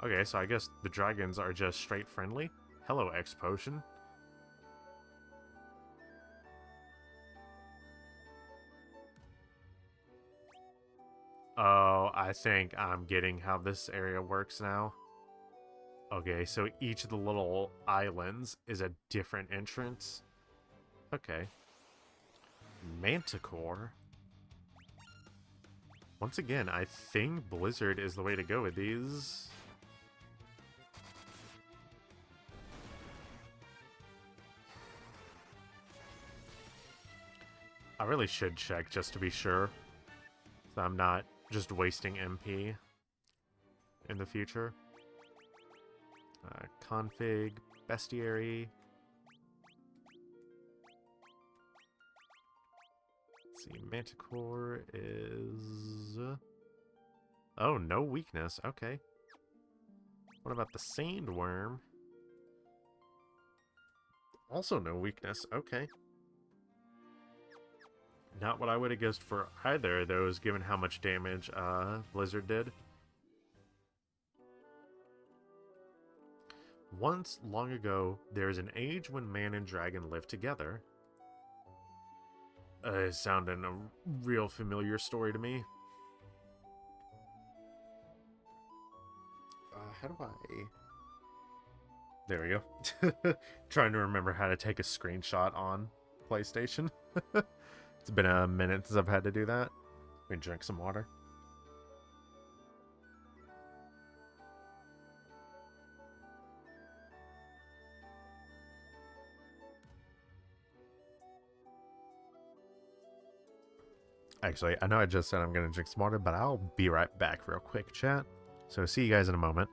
Okay, so I guess the dragons are just straight friendly. Hello, X-Potion. Oh, I think I'm getting how this area works now. Okay, so each of the little islands is a different entrance. Okay. Manticore. Once again, I think Blizzard is the way to go with these. I really should check just to be sure, so I'm not just wasting MP in the future. Config, bestiary. Let's see, Manticore is... Oh, no weakness, okay. What about the Sandworm? Also no weakness, okay. Not what I would have guessed for either of those, given how much damage Blizzard did. Once, long ago, there is an age when man and dragon lived together. It's sounding a real familiar story to me. How do I... There we go. Trying to remember how to take a screenshot on PlayStation. It's been a minute since I've had to do that. Let me drink some water. Actually, I know I just said I'm going to drink some water, but I'll be right back real quick, chat. So see you guys in a moment.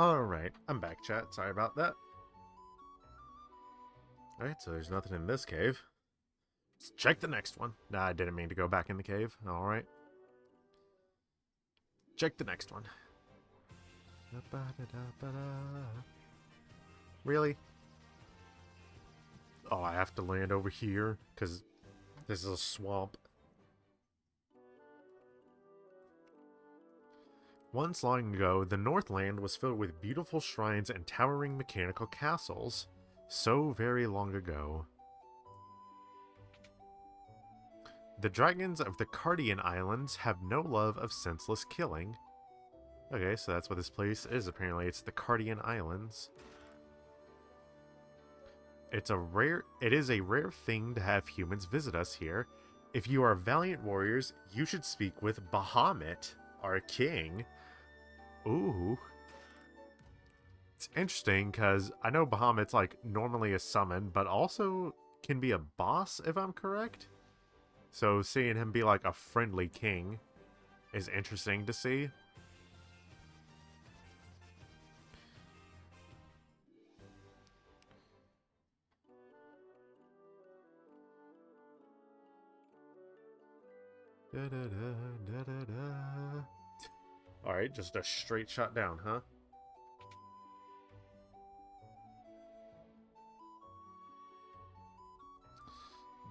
Alright, I'm back, chat. Sorry about that. Alright, so there's nothing in this cave. Let's check the next one. Nah, I didn't mean to go back in the cave. Alright. Check the next one. Really? Oh, I have to land over here? Because this is a swamp. Once long ago, the Northland was filled with beautiful shrines and towering mechanical castles. So very long ago. The dragons of the Cardian Islands have no love of senseless killing. Okay, so that's what this place is. Apparently, it's the Cardian Islands. It is a rare thing to have humans visit us here. If you are valiant warriors, you should speak with Bahamut, our king. Ooh. It's interesting, because I know Bahamut's, like, normally a summon, but also can be a boss, if I'm correct. So seeing him be, like, a friendly king is interesting to see. Alright, just a straight shot down, huh?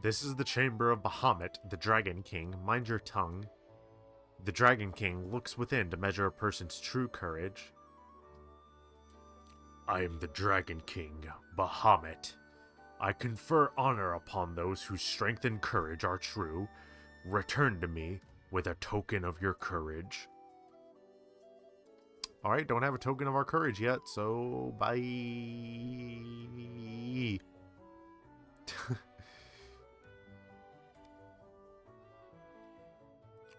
This is the chamber of Bahamut, the Dragon King. Mind your tongue. The Dragon King looks within to measure a person's true courage. I am the Dragon King, Bahamut. I confer honor upon those whose strength and courage are true. Return to me with a token of your courage. Alright, don't have a token of our courage yet, so bye.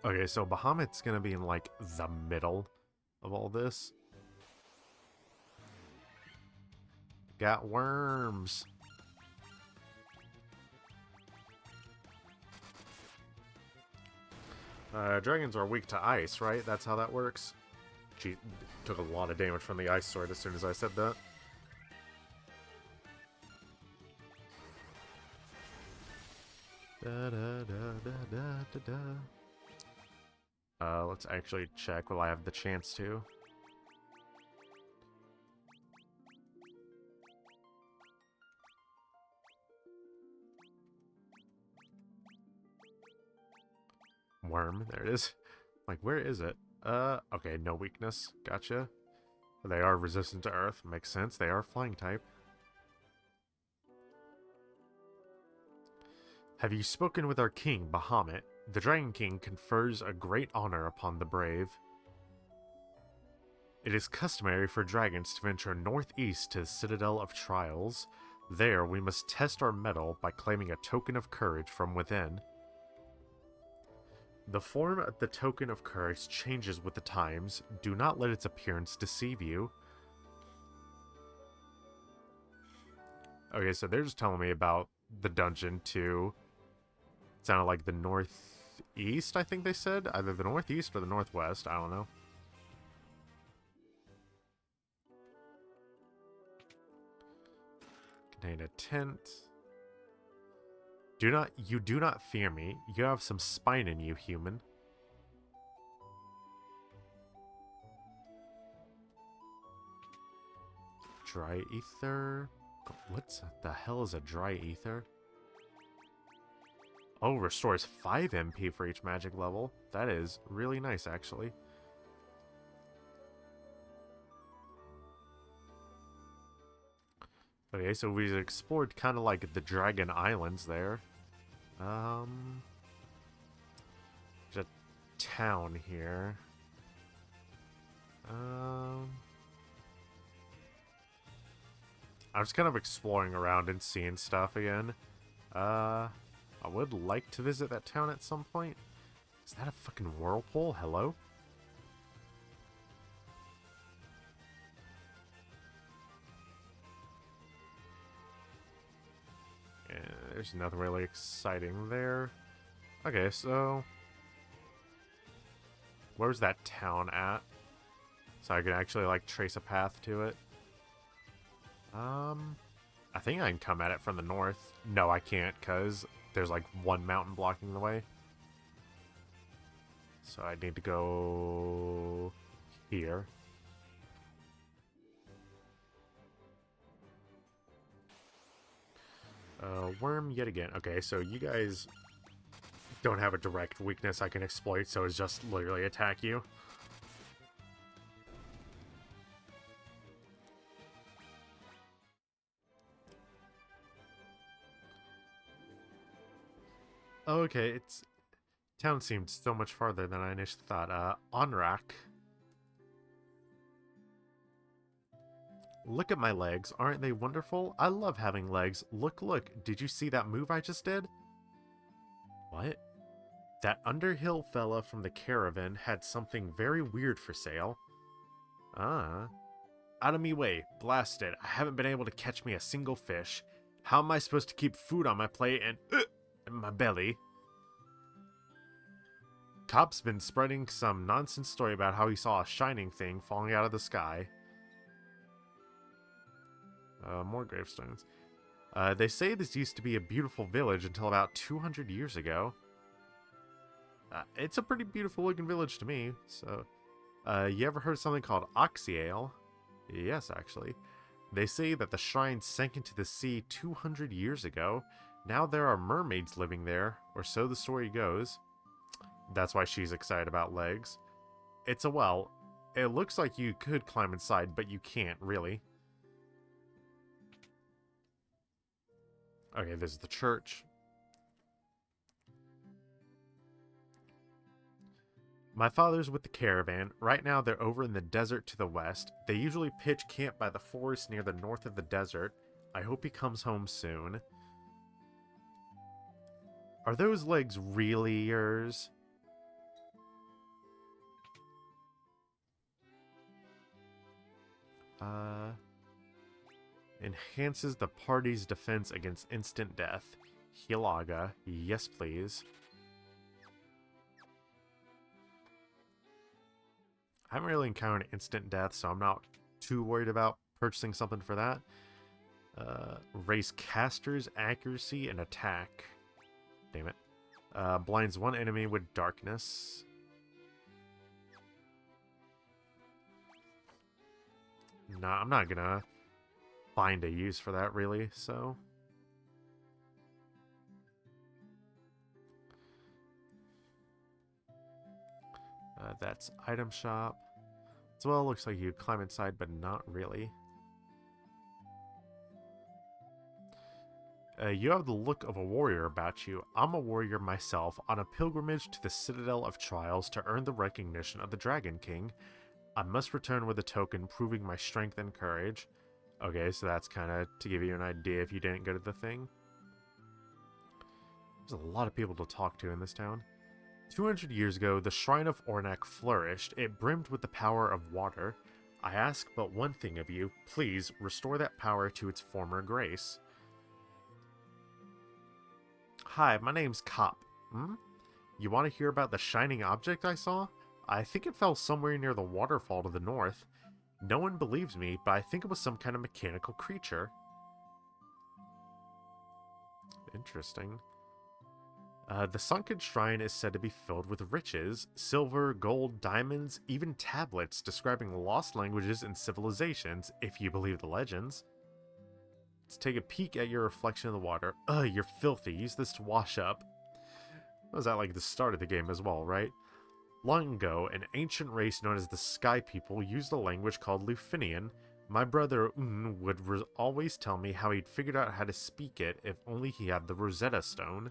Okay, so Bahamut's gonna be in, like, the middle of all this. Got worms. Dragons are weak to ice, right? That's how that works. She took a lot of damage from the ice sword as soon as I said that. Let's actually check while I have the chance to. Worm, there it is. Like, where is it? Okay, no weakness. Gotcha. They are resistant to earth. Makes sense. They are flying type. Have you spoken with our king, Bahamut? The Dragon King confers a great honor upon the brave. It is customary for dragons to venture northeast to the Citadel of Trials. There, we must test our mettle by claiming a token of courage from within. The form of the token of courage changes with the times. Do not let its appearance deceive you. Okay, so they're just telling me about the dungeon too. It sounded like the northeast, I think they said. Either the northeast or the northwest, I don't know. Contain a tent. You do not fear me. You have some spine in you, human. Dry ether. What the hell is a dry ether? Oh, restores 5 MP for each magic level. That is really nice, actually. Okay, so we explored kind of like the Dragon Islands there. There's a town here. I'm just kind of exploring around and seeing stuff again. I would like to visit that town at some point. Is that a fucking whirlpool? Hello? Yeah, there's nothing really exciting there. Okay, so... where's that town at? So I can actually, like, trace a path to it. I think I can come at it from the north. No, I can't, because there's, like, one mountain blocking the way. So I need to go here. Worm yet again. Okay, so you guys don't have a direct weakness I can exploit, so it's just literally attack you. Okay, town seemed so much farther than I initially thought. Onrak. Look at my legs. Aren't they wonderful? I love having legs. Look, look. Did you see that move I just did? What? That Underhill fella from the caravan had something very weird for sale. Ah. Out of me way. Blast it. I haven't been able to catch me a single fish. How am I supposed to keep food on my plate and in my belly? Cop's been spreading some nonsense story about how he saw a shining thing falling out of the sky. More gravestones. They say this used to be a beautiful village until about 200 years ago. It's a pretty beautiful looking village to me, so... you ever heard of something called Oxyale? Yes, actually. They say that the shrine sank into the sea 200 years ago. Now there are mermaids living there, or so the story goes. That's why she's excited about legs. It's a well. It looks like you could climb inside, but you can't, really. Okay, this is the church. My father's with the caravan. Right now they're over in the desert to the west. They usually pitch camp by the forest near the north of the desert. I hope he comes home soon. Are those legs really yours? Enhances the party's defense against instant death. Hilaga. Yes, please. I haven't really encountered instant death, so I'm not too worried about purchasing something for that. Raise caster's accuracy and attack. Damn it. Blinds one enemy with darkness. Nah, I'm not gonna find a use for that, really, so... that's item shop. As well, looks like you climb inside, but not really. You have the look of a warrior about you. I'm a warrior myself, on a pilgrimage to the Citadel of Trials to earn the recognition of the Dragon King. I must return with a token proving my strength and courage. Okay, so that's kind of to give you an idea if you didn't go to the thing. There's a lot of people to talk to in this town. 200 years ago, the Shrine of Ornak flourished. It brimmed with the power of water. I ask but one thing of you. Please, restore that power to its former grace. Hi, my name's Cop. You want to hear about the shining object I saw? I think it fell somewhere near the waterfall to the north. No one believes me, but I think it was some kind of mechanical creature. Interesting. The sunken shrine is said to be filled with riches, silver, gold, diamonds, even tablets describing lost languages and civilizations, if you believe the legends. Let's take a peek at your reflection in the water. Ugh, you're filthy. Use this to wash up. Was that like the start of the game as well, right? Long ago, an ancient race known as the Sky People used a language called Lufinian. My brother Un would always tell me how he'd figured out how to speak it if only he had the Rosetta Stone.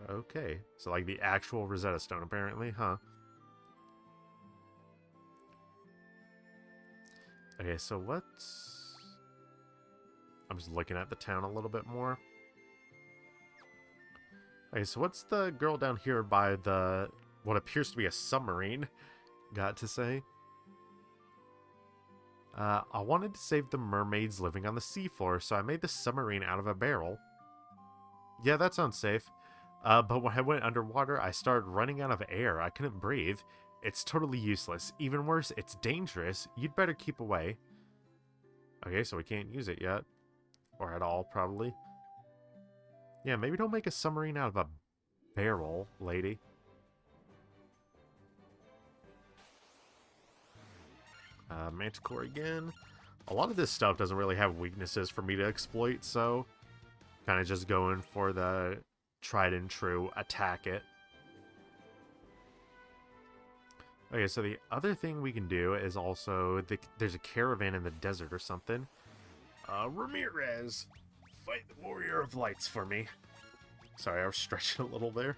Okay, so like the actual Rosetta Stone apparently, huh? Okay, so what's... I'm just looking at the town a little bit more. Okay, so what's the girl down here by the... what appears to be a submarine got to say? I wanted to save the mermaids living on the seafloor, so I made the submarine out of a barrel. Yeah, that sounds safe. But when I went underwater, I started running out of air. I couldn't breathe. It's totally useless. Even worse, it's dangerous. You'd better keep away. Okay, so we can't use it yet. Or at all, probably. Yeah, maybe don't make a submarine out of a barrel, lady. Manticore again. A lot of this stuff doesn't really have weaknesses for me to exploit, so kind of just going for the tried and true attack it. Okay, so the other thing we can do is also there's a caravan in the desert or something. Ramirez, fight the Warrior of Lights for me. Sorry, I was stretching a little there.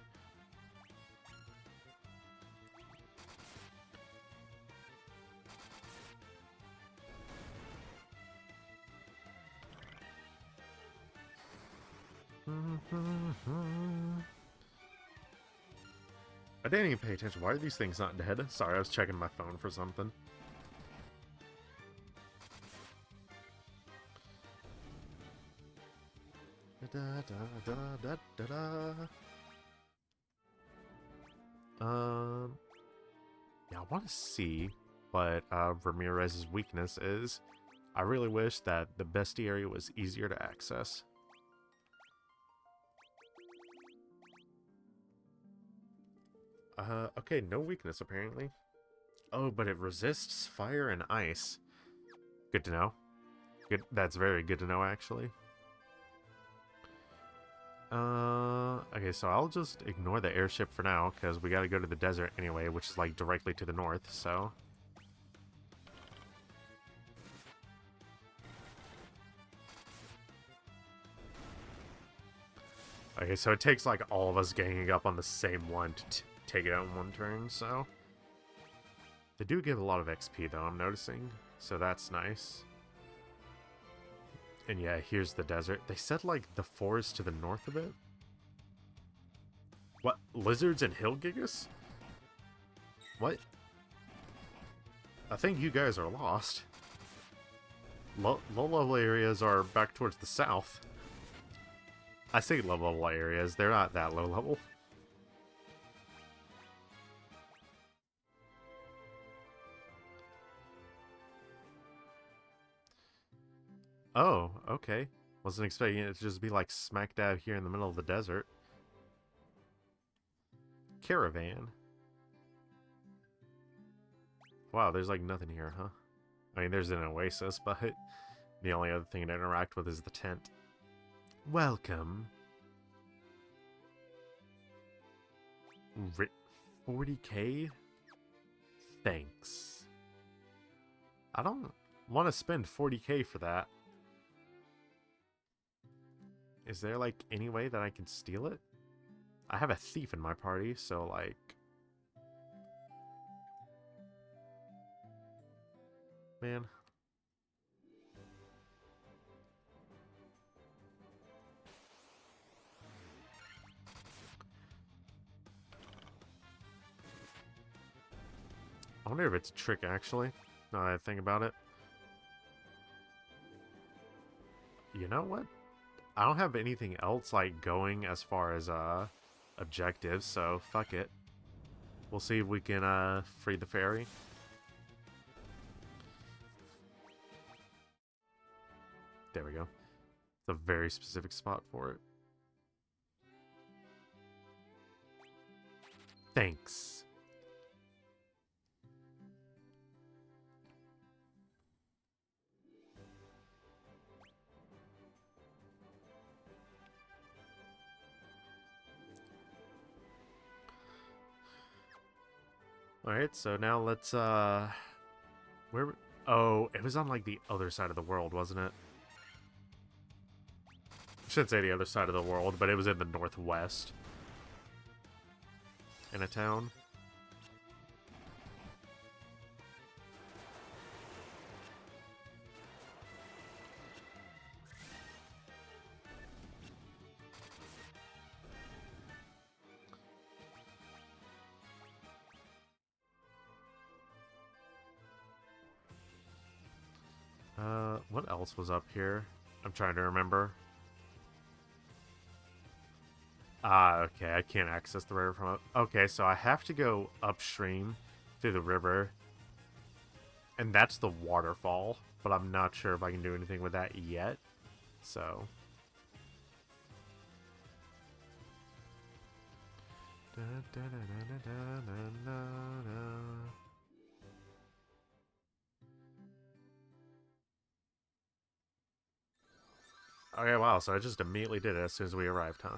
I didn't even pay attention. Why are these things not dead? Sorry, I was checking my phone for something. Yeah, I want to see what Ramirez's weakness is. I really wish that the bestiary was easier to access. Okay, no weakness apparently. Oh, but it resists fire and ice. Good to know. Good. That's very good to know, actually. Okay, so I'll just ignore the airship for now, because we gotta go to the desert anyway, which is, like, directly to the north, so... Okay, so it takes, like, all of us ganging up on the same one to take it out in one turn, so... They do give a lot of XP, though, I'm noticing, so that's nice. And yeah, here's the desert. They said, like, the forest to the north of it? What? Lizards and hill gigas? What? I think you guys are lost. Low-level areas are back towards the south. I say low-level areas. They're not that low-level. Oh, okay. Wasn't expecting it to just be like smack dab here in the middle of the desert. Caravan. Wow, there's like nothing here, huh? I mean, there's an oasis, but the only other thing to interact with is the tent. Welcome. 40k? Thanks. I don't want to spend 40k for that. Is there, like, any way that I can steal it? I have a thief in my party, so, like... Man. I wonder if it's a trick, actually, now that I think about it. You know what? I don't have anything else, like, going as far as, objectives, so fuck it. We'll see if we can, free the ferry. There we go. It's a very specific spot for it. Thanks. Alright, so now let's, where... Oh, it was on, like, the other side of the world, wasn't it? I shouldn't say the other side of the world, but it was in the northwest. In a town. What else was up here? I'm trying to remember. Ah, okay, I can't access the river from up. Okay, so I have to go upstream through the river. And that's the waterfall, but I'm not sure if I can do anything with that yet. So... Okay, wow, so I just immediately did it as soon as we arrived, huh?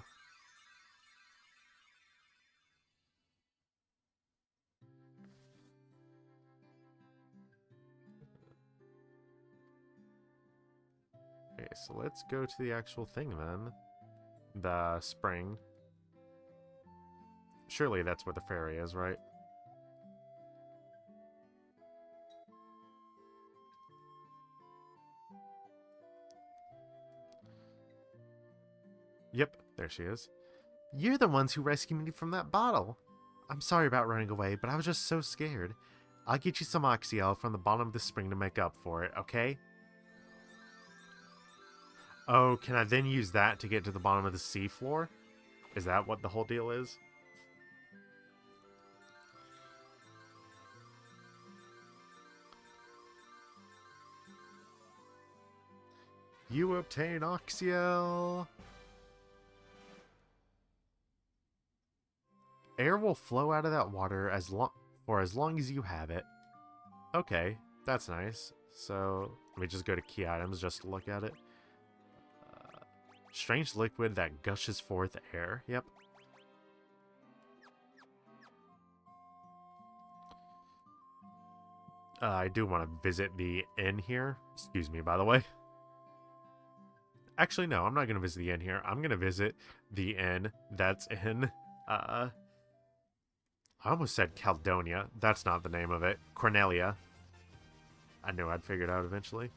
Okay, so let's go to the actual thing then. The spring. Surely that's where the ferry is, right? Yep, there she is. You're the ones who rescued me from that bottle. I'm sorry about running away, but I was just so scared. I'll get you some Oxyel from the bottom of the spring to make up for it, okay? Oh, can I then use that to get to the bottom of the seafloor? Is that what the whole deal is? You obtain Oxyel! Air will flow out of that water for as long as you have it. Okay, that's nice. So, let me just go to key items just to look at it. Strange liquid that gushes forth air. Yep. I do want to visit the inn here. Excuse me, by the way. Actually, no, I'm not going to visit the inn here. I'm going to visit the inn that's in, I almost said Caledonia. That's not the name of it. Cornelia. I knew I'd figure it out eventually.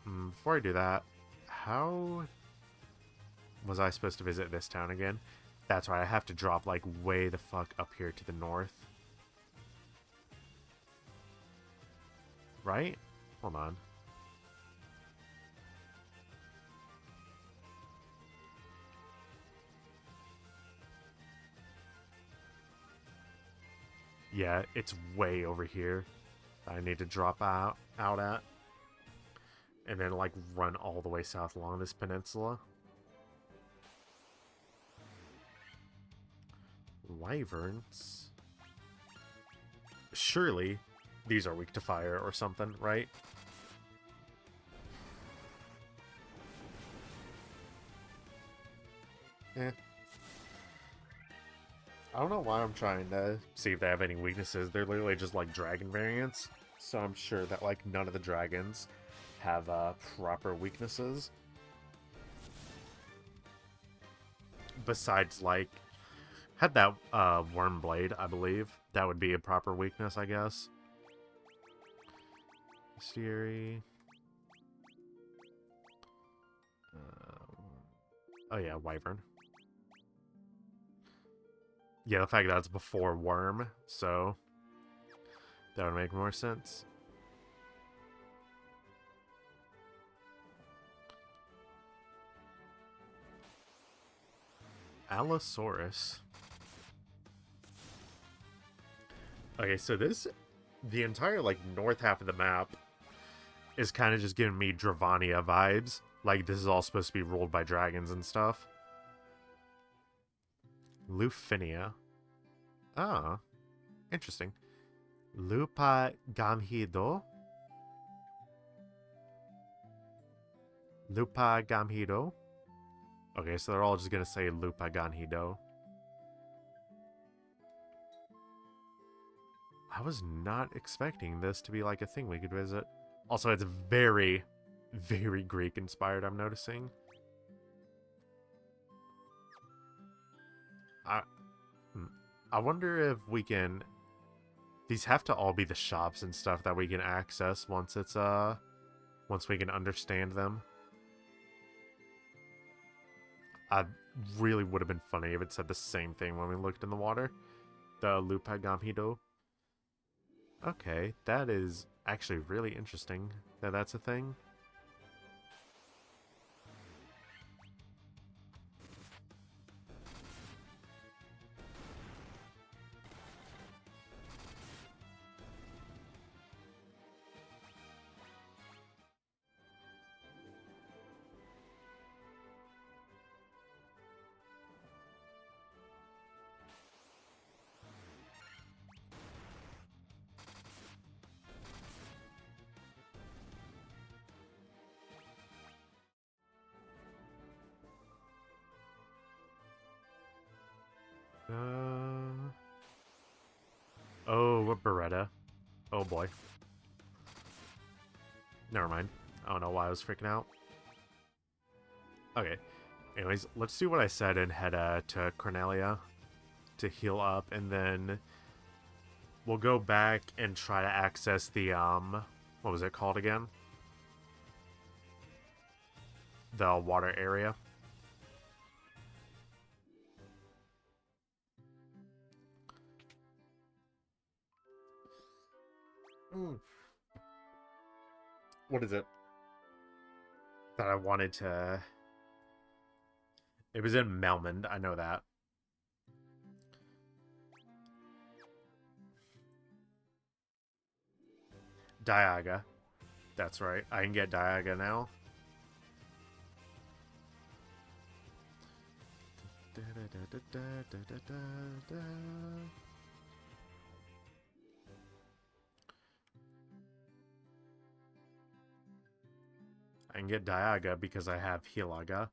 Before I do that, how was I supposed to visit this town again? That's right, I have to drop, like, way the fuck up here to the north. Right? Hold on. Yeah, it's way over here. I need to drop out at. And then, like, run all the way south along this peninsula. Wyverns? Surely these are weak to fire or something, right? Eh. I don't know why I'm trying to see if they have any weaknesses. They're literally just like dragon variants. So I'm sure that like none of the dragons have proper weaknesses. Besides like, had that worm blade, I believe. That would be a proper weakness, I guess. Fury. Oh yeah, Wyvern. Yeah, the fact that it's before Worm, so that would make more sense. Allosaurus. Okay, so the entire, like, north half of the map is kind of just giving me Dravania vibes. Like, this is all supposed to be ruled by dragons and stuff. Lufinia. Ah, interesting. Lupa Gamhido. Lupa Gamhido. Okay, so they're all just gonna say Lupa Gamhido. I was not expecting this to be like a thing we could visit. Also, it's very, very Greek inspired, I'm noticing. I wonder if we can... These have to all be the shops and stuff that we can access once it's, once we can understand them. I really would have been funny if it said the same thing when we looked in the water. The Lupa Gamhido. Okay, that is actually really interesting that that's a thing. Oh, a Beretta. Oh boy. Never mind. I don't know why I was freaking out. Okay. Anyways, let's do what I said and head to Cornelia to heal up, and then we'll go back and try to access the, what was it called again? The water area. What is it that I wanted to... It was in Melmond, I know that. Diaga. That's right. I can get Diaga now. I can get Diaga because I have Hilaga.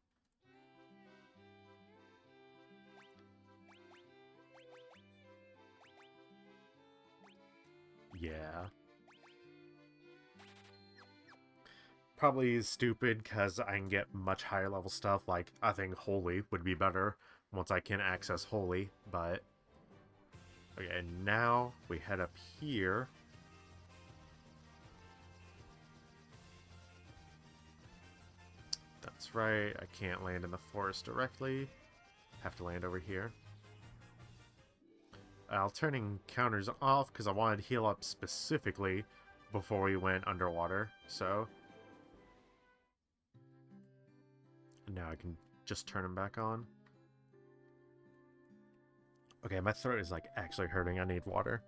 Yeah. Probably stupid because I can get much higher level stuff. Like, I think Holy would be better once I can access Holy, but... Okay, now we head up here. That's right, I can't land in the forest directly. Have to land over here. I'll turn encounters off because I wanted to heal up specifically before we went underwater, so... Now I can just turn them back on. Okay, my throat is like actually hurting. I need water.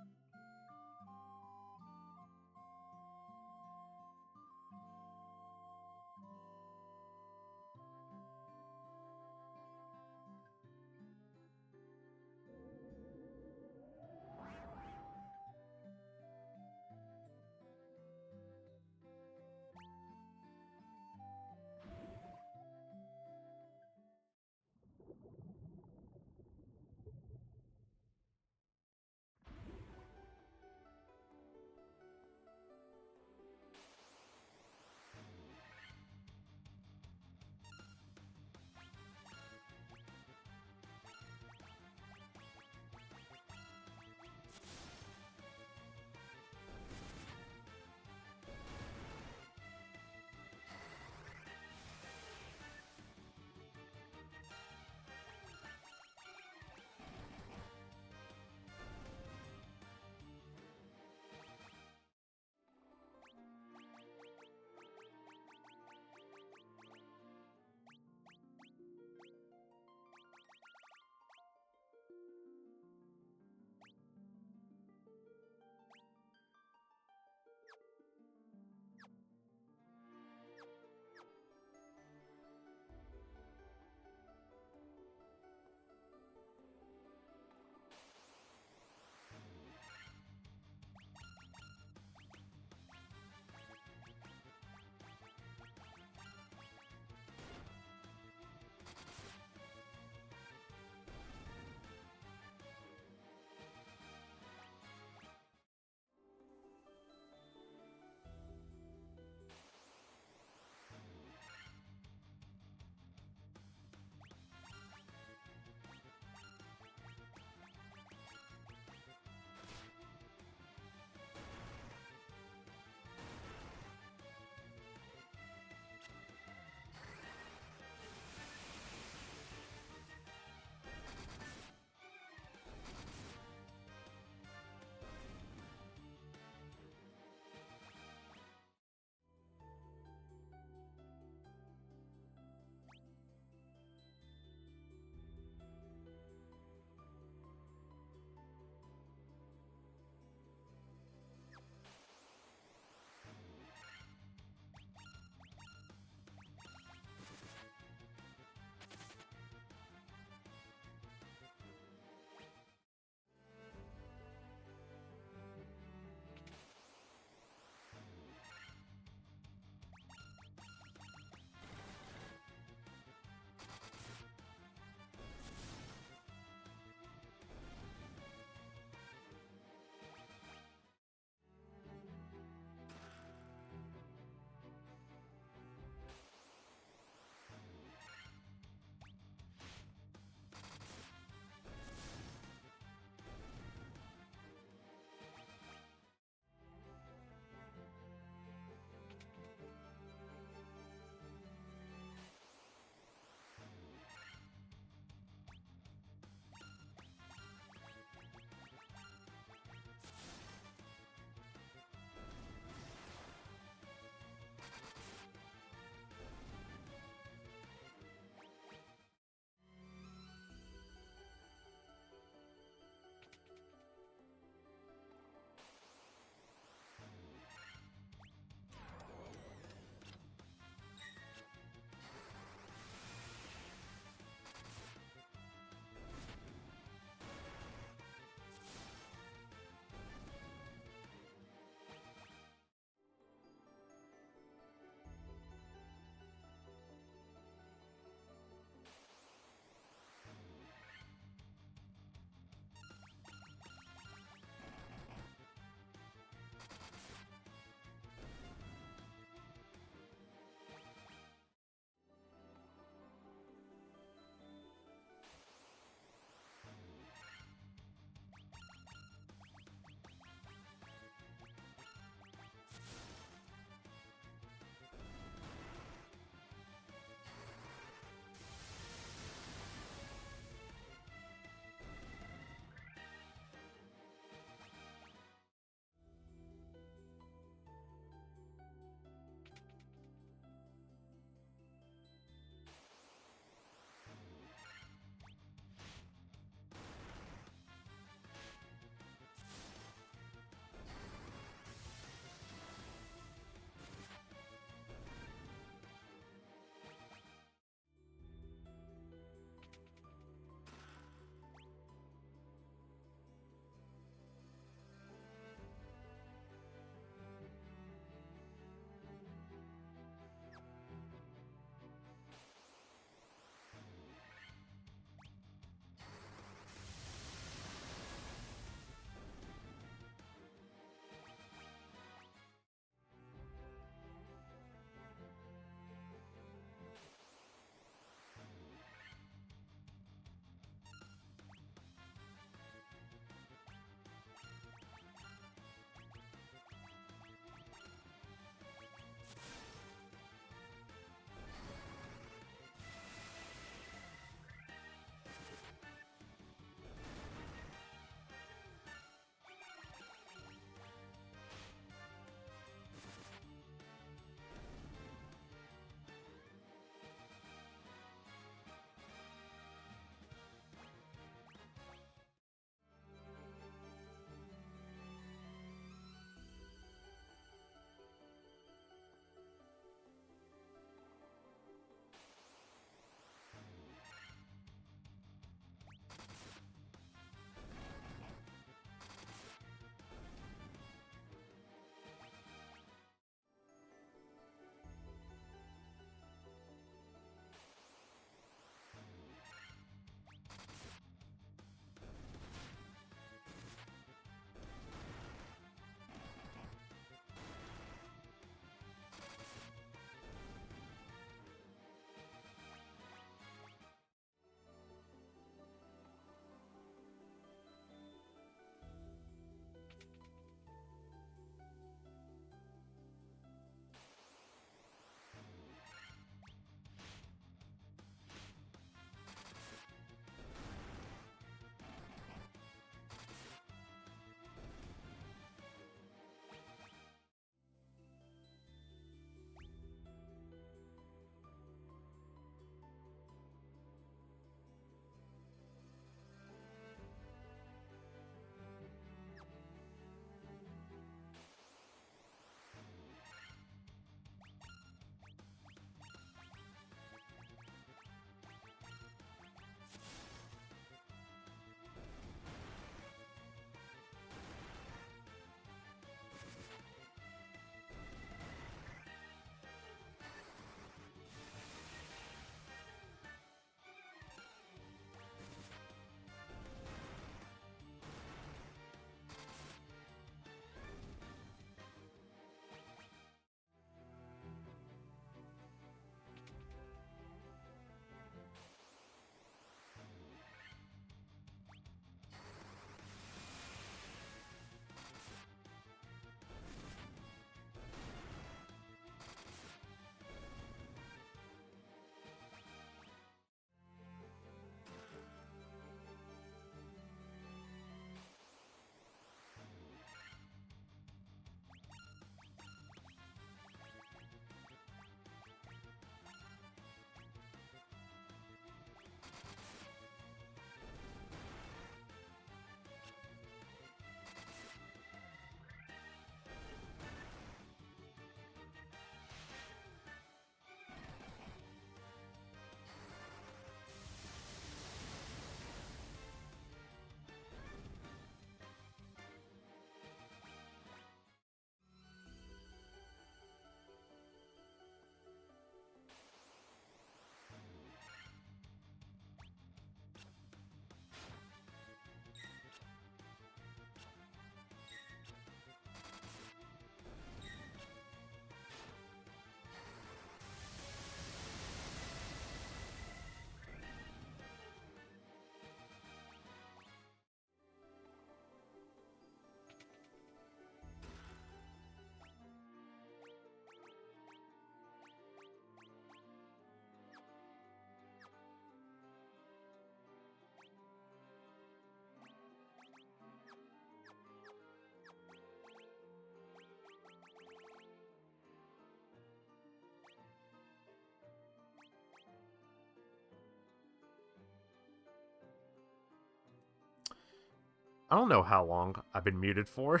I don't know how long I've been muted for.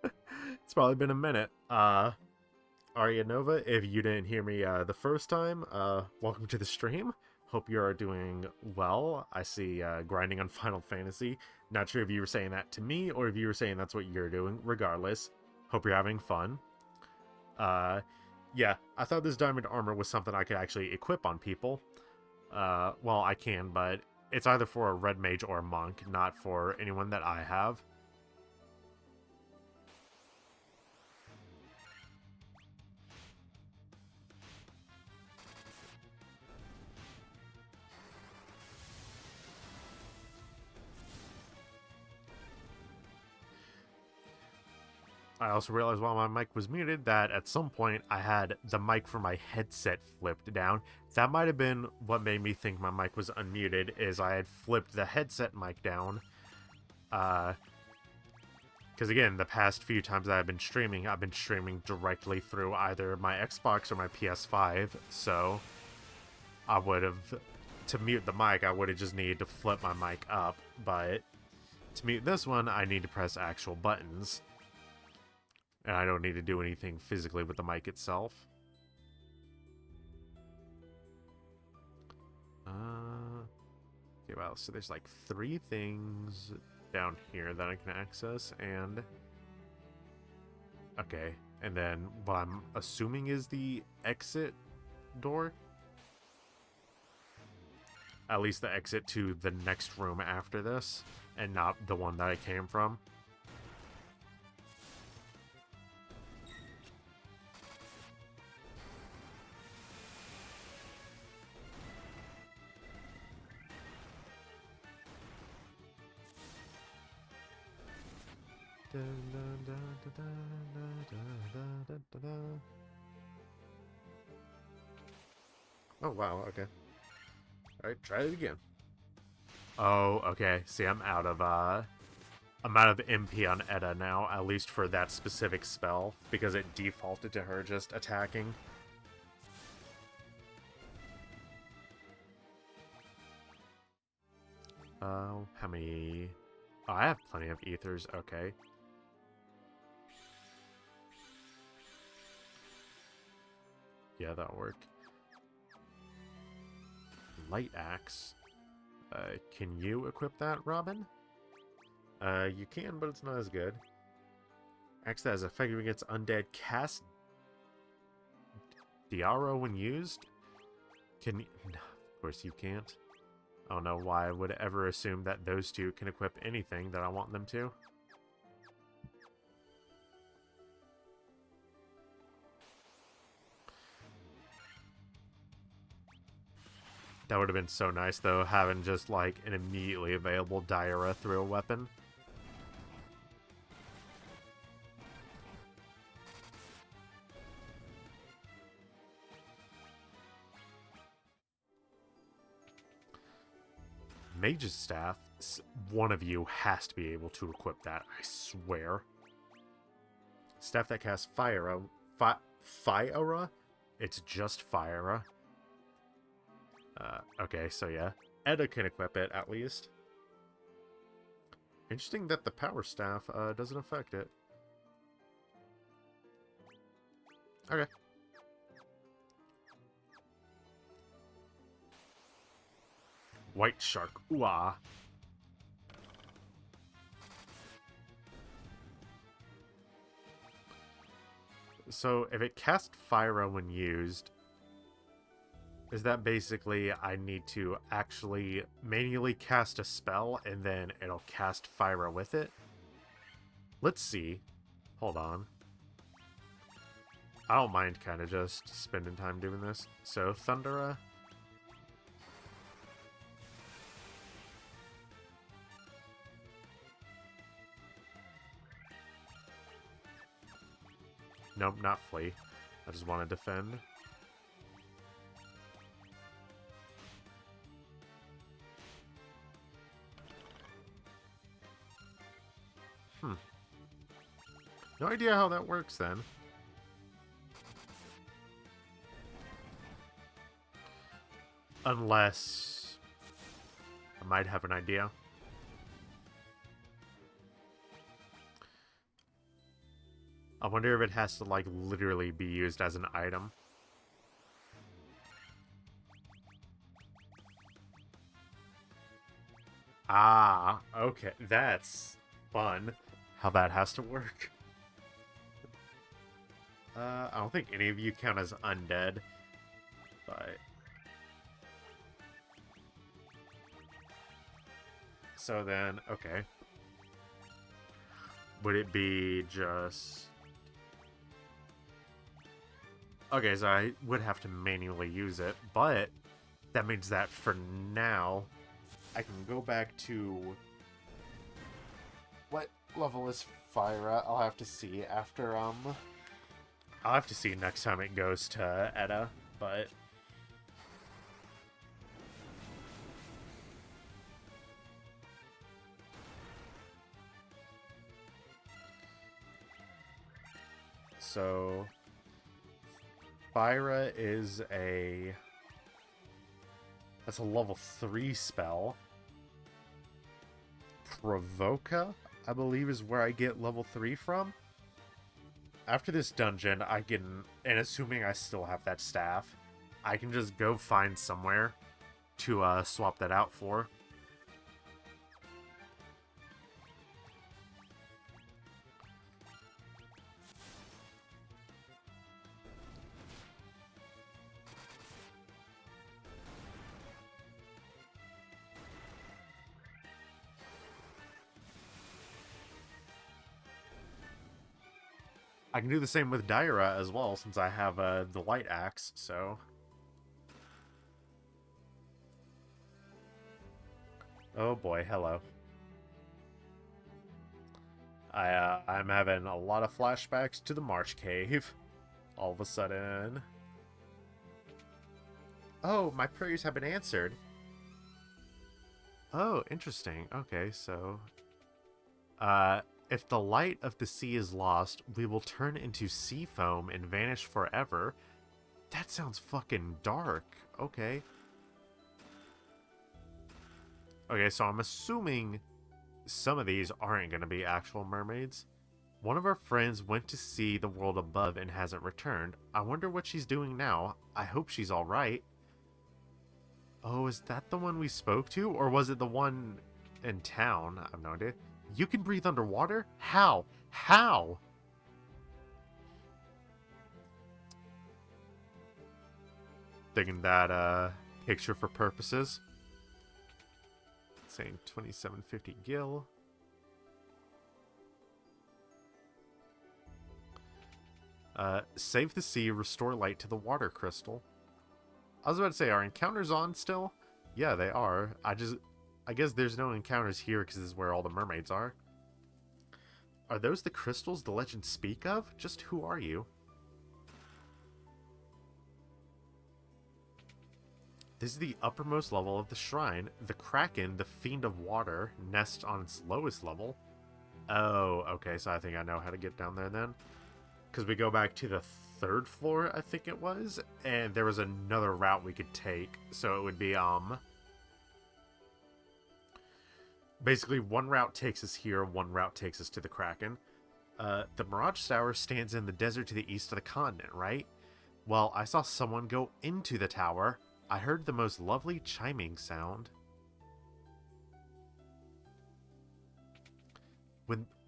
It's probably been a minute. Arya Nova, if you didn't hear me the first time, welcome to the stream. Hope you are doing well. I see grinding on Final Fantasy. Not sure if you were saying that to me or if you were saying that's what you're doing. Regardless, hope you're having fun. Yeah, I thought this diamond armor was something I could actually equip on people. Well, I can, but it's either for a red mage or a monk, not for anyone that I have. I also realized while my mic was muted that at some point I had the mic for my headset flipped down. That might have been what made me think my mic was unmuted, is I had flipped the headset mic down. Because again, the past few times that I've been streaming directly through either my Xbox or my PS5, so I would have, to mute the mic, I would have just needed to flip my mic up, but to mute this one, I need to press actual buttons. And I don't need to do anything physically with the mic itself. Okay, well, so there's like 3 things down here that I can access, and... Okay, and then what I'm assuming is the exit door? At least the exit to the next room after this, and not the one that I came from. Oh, wow, okay. Alright, try it again. Oh, okay. See, I'm out of MP on Edda now, at least for that specific spell, because it defaulted to her just attacking. How many... Oh, I have plenty of ethers, okay. Yeah, that'll work. Light axe. Can you equip that, Robin? You can, but it's not as good. Axe that is effective against undead. Cast Diaro when used? Can you... No, of course you can't. I don't know why I would ever assume that those two can equip anything that I want them to. That would have been so nice, though, having just, like, an immediately available Diarrhea through a weapon. Mage's Staff, one of you has to be able to equip that, I swear. Staff that casts Fire... Fire? It's Just Fire. Okay, so yeah. Edda can equip it, at least. Interesting that the Power Staff doesn't affect it. Okay. White Shark, ooh-ah. So, if it casts Fire when used... Is that basically I need to actually manually cast a spell and then it'll cast Fire with it? Let's see. Hold on. I don't mind kind of just spending time doing this. So, Thundera. Nope, not Flee. I just want to defend. No idea how that works then. Unless... I might have an idea. I wonder if it has to, like, literally be used as an item. Ah, okay. That's fun. How that has to work. I don't think any of you count as undead, but... So then, okay. Would it be just... Okay, so I would have to manually use it, but that means that for now, I can go back to... What level is fire at? I'll have to see after, I'll have to see next time it goes to Edda, but... So... Fyra is a... That's a level 3 spell. Provoca, I believe, is where I get level 3 from. After this dungeon, I can... And assuming I still have that staff, I can just go find somewhere to swap that out for. I can do the same with Daira as well, since I have the light axe, so... Oh boy, hello. I'm having a lot of flashbacks to the March Cave. All of a sudden... Oh, my prayers have been answered. Oh, interesting. Okay, so... If the light of the sea is lost, we will turn into sea foam and vanish forever. That sounds fucking dark. Okay. Okay, so I'm assuming some of these aren't going to be actual mermaids. One of our friends went to see the world above and hasn't returned. I wonder what she's doing now. I hope she's alright. Oh, is that the one we spoke to? Or was it the one in town? I have no idea. You can breathe underwater? How? How? Thinking that, picture for purposes. Saying 2750 gil. Save the sea, restore light to the water crystal. I was about to say, are encounters on still? Yeah, they are. I guess there's no encounters here because this is where all the mermaids are. Are those the crystals the legends speak of? Just who are you? This is the uppermost level of the shrine. The Kraken, the Fiend of Water, nests on its lowest level. Oh, okay, so I think I know how to get down there then. Because we go back to the 3rd floor, I think it was, and there was another route we could take. So it would be, basically, one route takes us here, one route takes us to the Kraken. The Mirage Tower stands in the desert to the east of the continent, right? Well, I saw someone go into the tower. I heard the most lovely chiming sound.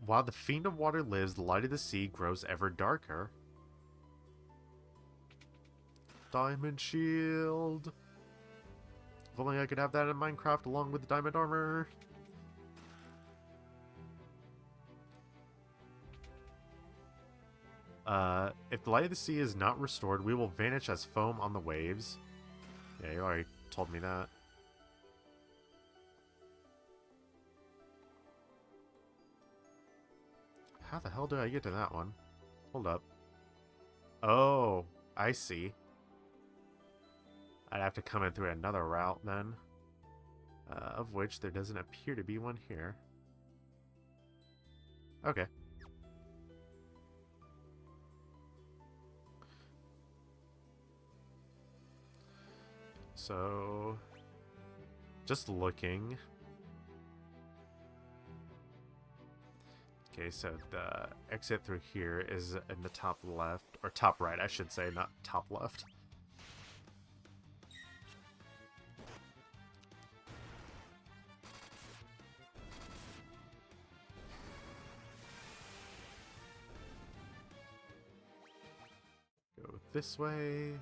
While the Fiend of Water lives, the light of the sea grows ever darker. Diamond shield. If only I could have that in Minecraft along with the diamond armor. If the light of the sea is not restored, we will vanish as foam on the waves. Yeah, you already told me that. How the hell did I get to that one? Hold up. Oh, I see. I'd have to come in through another route then. Of which there doesn't appear to be one here. Okay. So, just looking. Okay, so the exit through here is in the top left, or top right, I should say, not top left. Go this way.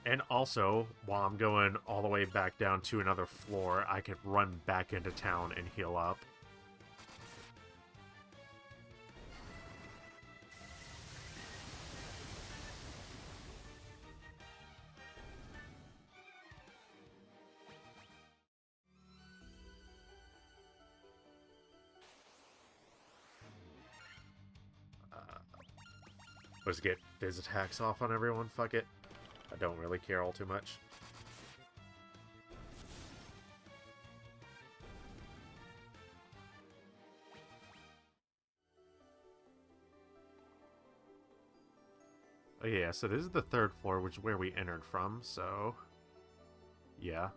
And also, while I'm going all the way back down to another floor, I can run back into town and heal up. Let's get Fizz attacks off on everyone, fuck it. I don't really care all too much. Oh yeah, so this is the third floor, which is where we entered from, so... yeah.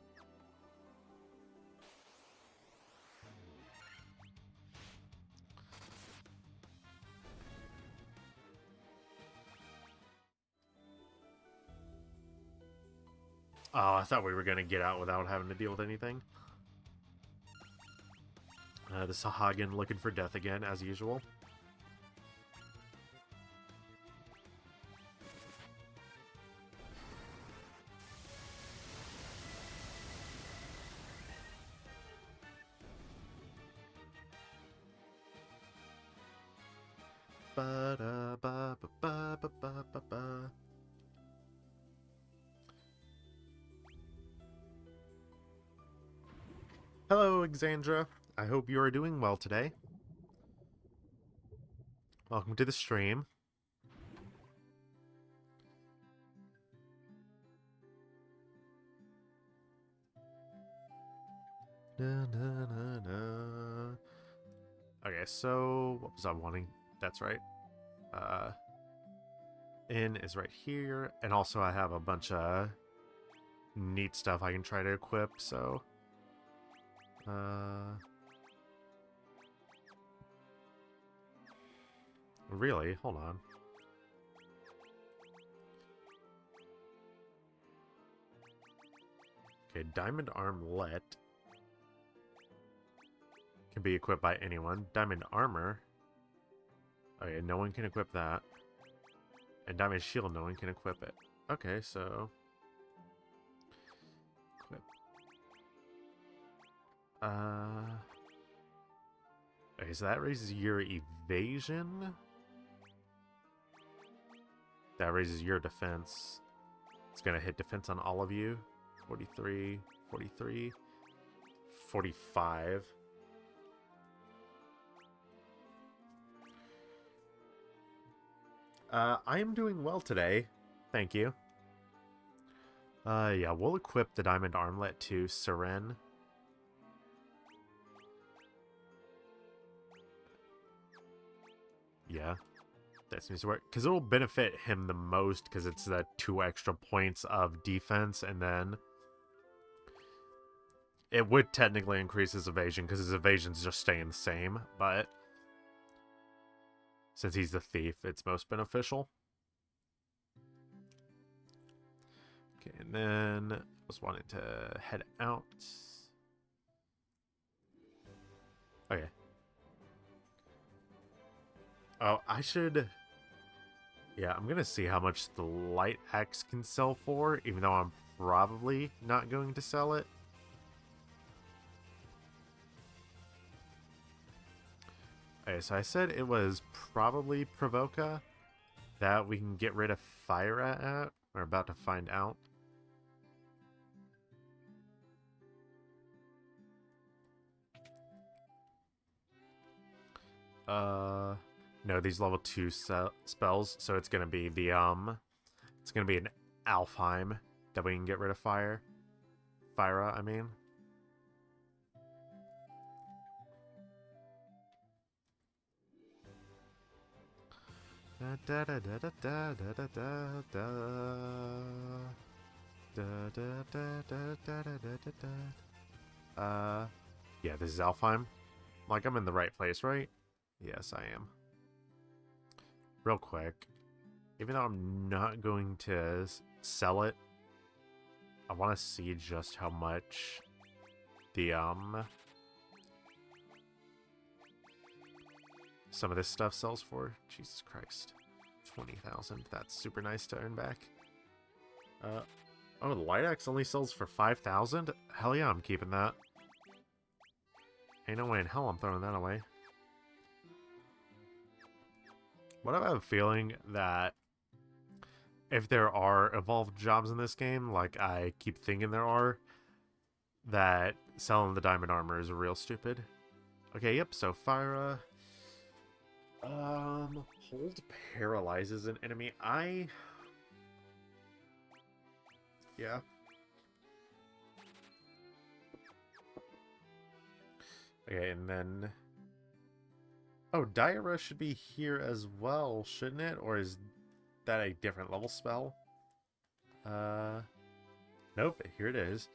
Oh, I thought we were gonna get out without having to deal with anything. The Sahagin looking for death again, as usual. Ba-da-ba-ba-ba-ba-ba-ba. Hello, Exandra. I hope you are doing well today. Welcome to the stream. Na, na, na, na. Okay, so what was I wanting? That's right. In is right here, and also I have a bunch of neat stuff I can try to equip, so... really? Hold on. Okay, Diamond Armlet can be equipped by anyone. Diamond Armor... okay, no one can equip that. And Diamond Shield, no one can equip it. Okay, so... equip. Okay, so that raises your evasion. That raises your defense. It's gonna hit defense on all of you. 43, 43, 45. I am doing well today. Thank you. Yeah, we'll equip the Diamond Armlet to Seren. Yeah, that seems to work. Because it'll benefit him the most, because it's the 2 extra points of defense, and then... it would technically increase his evasion, because his evasion's just staying the same, but... since he's the thief, it's most beneficial. Okay, and then I was wanting to head out. Okay. Oh, I should... yeah, I'm gonna see how much the Light Axe can sell for, even though I'm probably not going to sell it. Okay, so I said it was probably Provoca that we can get rid of fire at. We're about to find out. No, these level 2 spells, so it's gonna be the, it's gonna be an Alfheim that we can get rid of fire. Fyra, I mean. Da, da, da, da, da, da, da, da, da. Da, da, da, da, da, da, da, da, da. Yeah, this is Alfheim. Like, I'm in the right place, right? Yes, I am. Real quick, even though I'm not going to sell it, I want to see just how much the, some of this stuff sells for. Jesus Christ. 20,000. That's super nice to earn back. Oh, the light axe only sells for 5,000? Hell yeah, I'm keeping that. Ain't no way in hell I'm throwing that away. What I have a feeling that if there are evolved jobs in this game, like I keep thinking there are, that selling the diamond armor is real stupid. Okay, yep, so Fyra... hold paralyzes an enemy. Yeah. Okay, and then... Oh, Diarrhea should be here as well, shouldn't it? Or is that a different level spell? Nope, here it is.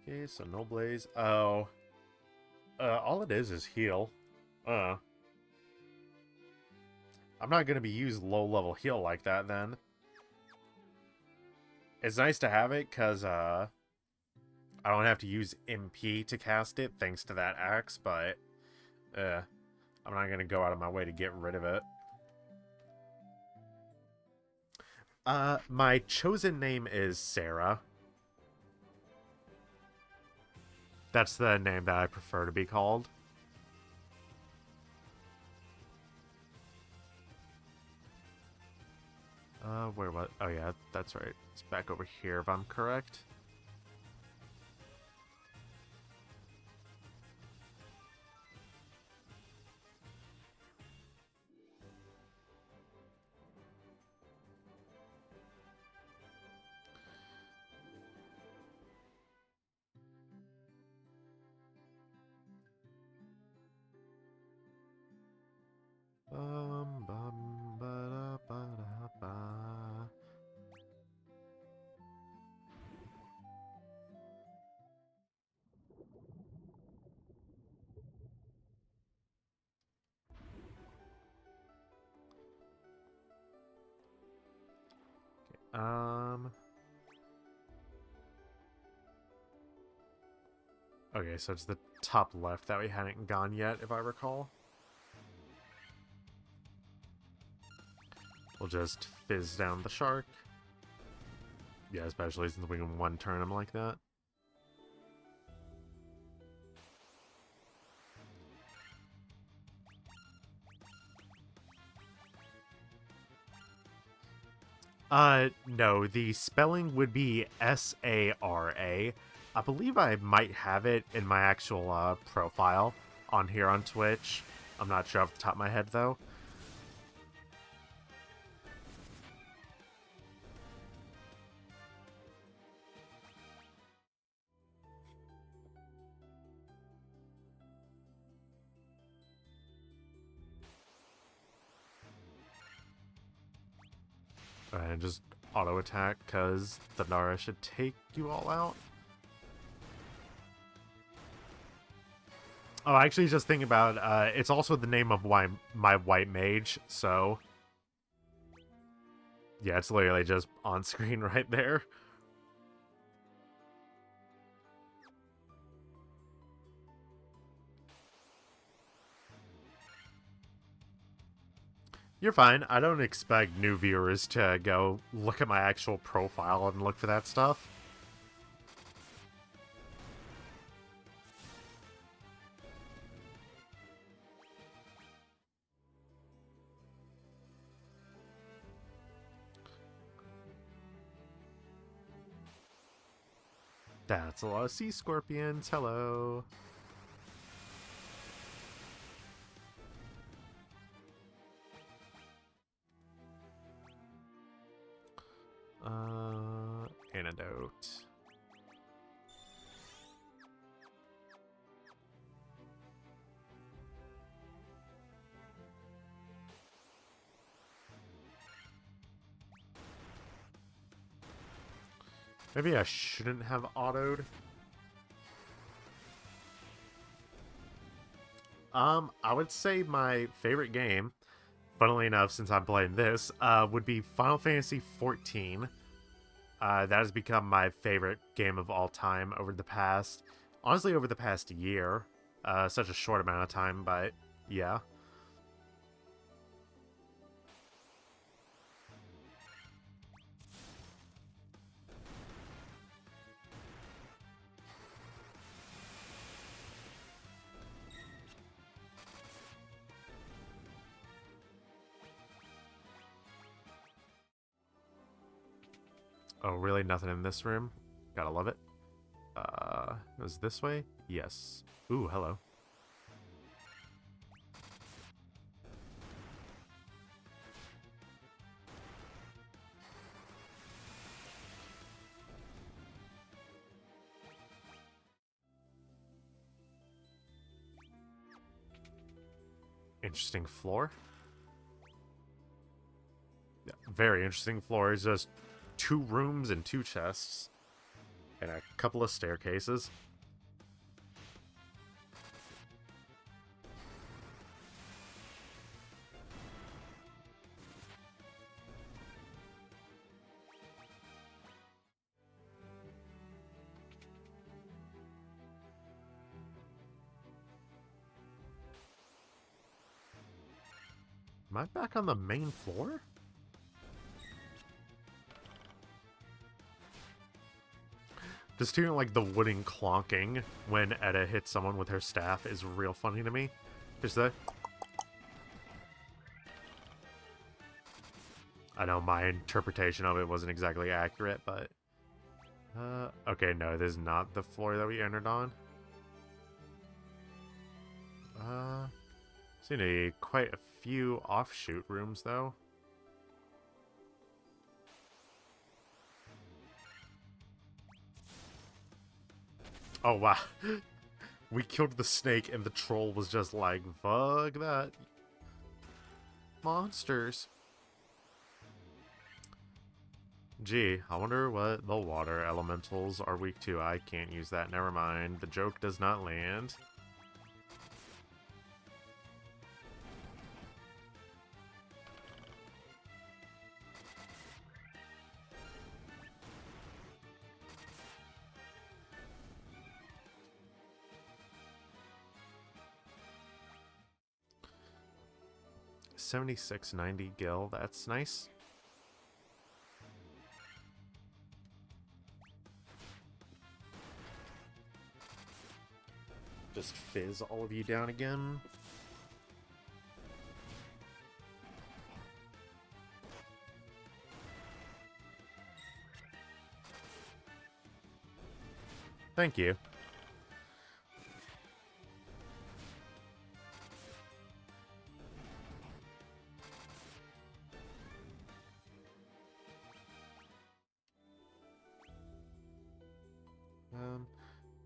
Okay, so no blaze. Oh. All it is heal. I'm not gonna be used low-level heal like that, then. It's nice to have it, because, I don't have to use MP to cast it, thanks to that axe, but, I'm not gonna go out of my way to get rid of it. My chosen name is Sarah. That's the name that I prefer to be called. Where was... Oh yeah, that's right. It's back over here if I'm correct. Bum, ba da, ba da, ba. Okay, so it's the top left that we hadn't gone yet, if I recall. We'll just fizz down the shark. Yeah, especially since we can one-turn him like that. No, the spelling would be S-A-R-A. I believe I might have it in my actual, profile on here on Twitch. I'm not sure off the top of my head, though. And just auto attack, because the Nara should take you all out. Oh, actually, just thinking about it's also the name of my white mage, so yeah, it's literally just on screen right there. You're fine. I don't expect new viewers to go look at my actual profile and look for that stuff. That's a lot of sea scorpions. Hello. Antidote. Maybe I shouldn't have autoed. I would say my favorite game, funnily enough, since I'm playing this, would be Final Fantasy XIV. That has become my favorite game of all time honestly, over the past year. Such a short amount of time, but yeah. Oh, really? Nothing in this room? Gotta love it. It was this way? Yes. Ooh, hello. Interesting floor. Yeah, very interesting floor. It's just 2 rooms and 2 chests. And a couple of staircases. Am I back on the main floor? Just hearing like the wooden clonking when Edda hits someone with her staff is real funny to me. Just that. I know my interpretation of it wasn't exactly accurate, but... okay, no, this is not the floor that we entered on. Seem to be quite a few offshoot rooms, though. Oh, wow. We killed the snake, and the troll was just like, fuck that. Monsters. Gee, I wonder what the water elementals are weak to. I can't use that, never mind. The joke does not land. $76.90 gil, that's nice. Just fizz all of you down again. Thank you.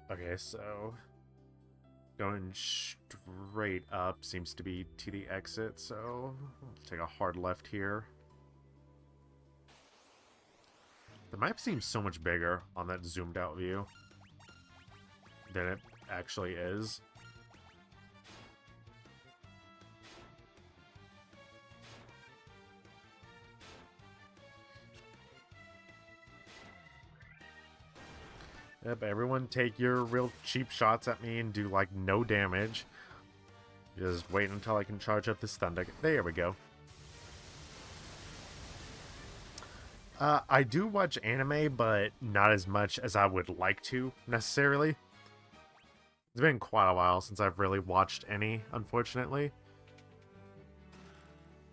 Okay, so going straight up seems to be to the exit, so I'll take a hard left here. The map seems so much bigger on that zoomed out view than it actually is. Yep, everyone take your real cheap shots at me and do like no damage. Just wait until I can charge up this thunder. There we go. I do watch anime, but not as much as I would like to, necessarily. It's been quite a while since I've really watched any, unfortunately.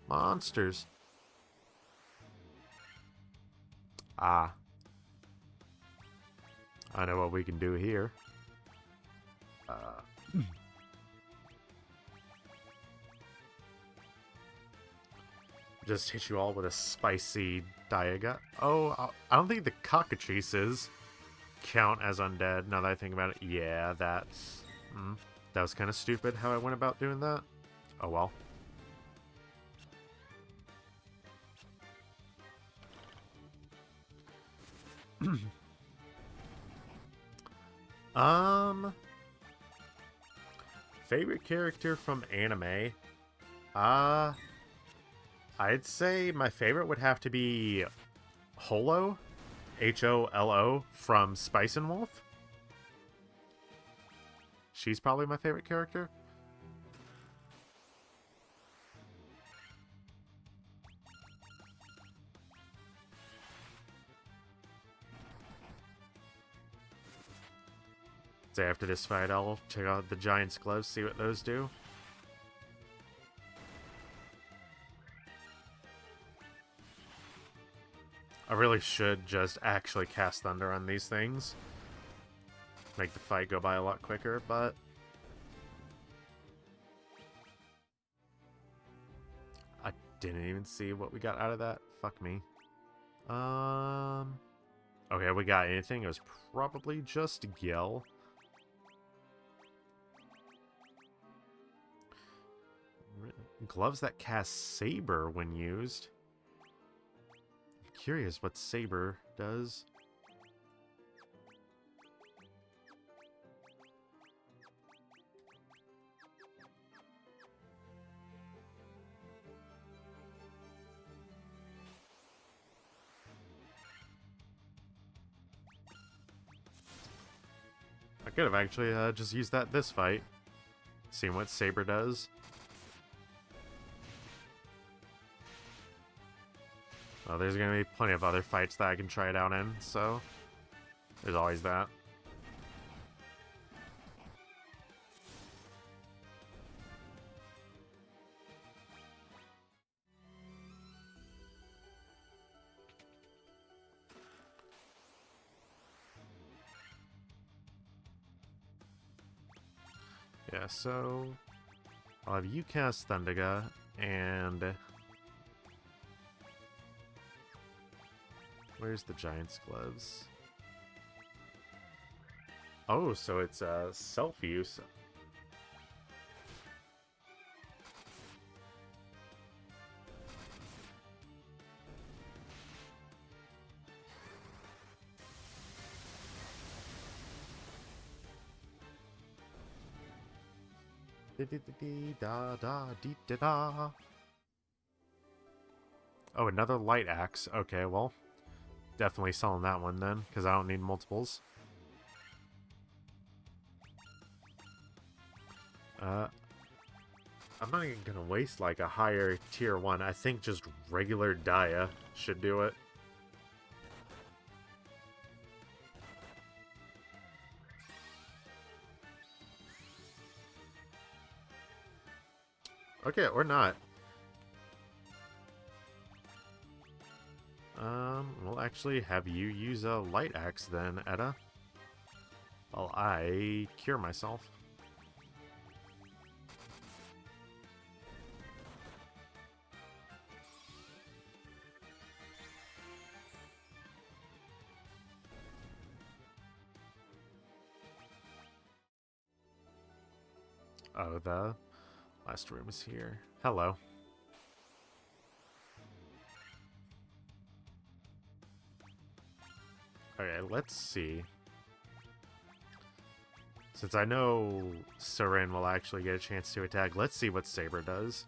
Monsters. Ah. I know what we can do here. Just hit you all with a spicy diagot. Oh, I don't think the cockatrices count as undead, now that I think about it. Yeah, that's... that was kind of stupid how I went about doing that. Oh well. Um, favorite character from anime? Uh, I'd say my favorite would have to be Holo, Holo, from Spice and Wolf. She's probably my favorite character. So after this fight, I'll check out the Giant's Gloves, see what those do. I really should just actually cast Thunder on these things. Make the fight go by a lot quicker, but... I didn't even see what we got out of that. Fuck me. Okay, we got anything. It was probably just Gil. Gloves that cast Saber when used. I'm curious what Saber does. I could have actually just used that this fight. Seen what Saber does. Well, there's going to be plenty of other fights that I can try it out in, so there's always that. Yeah, so I'll have you cast Thundaga, and where's the Giant's Gloves? Oh, so it's self-use. Da-da-da-da-da-da-da. Oh, another light axe. Okay, well, definitely selling that one then, because I don't need multiples. I'm not even gonna waste like a higher tier 1. I think just regular Dia should do it. Okay, or not. We'll actually have you use a light axe then, Etta. While I cure myself. Oh, the last room is here. Hello. Okay, let's see. Since I know Seren will actually get a chance to attack, let's see what Saber does.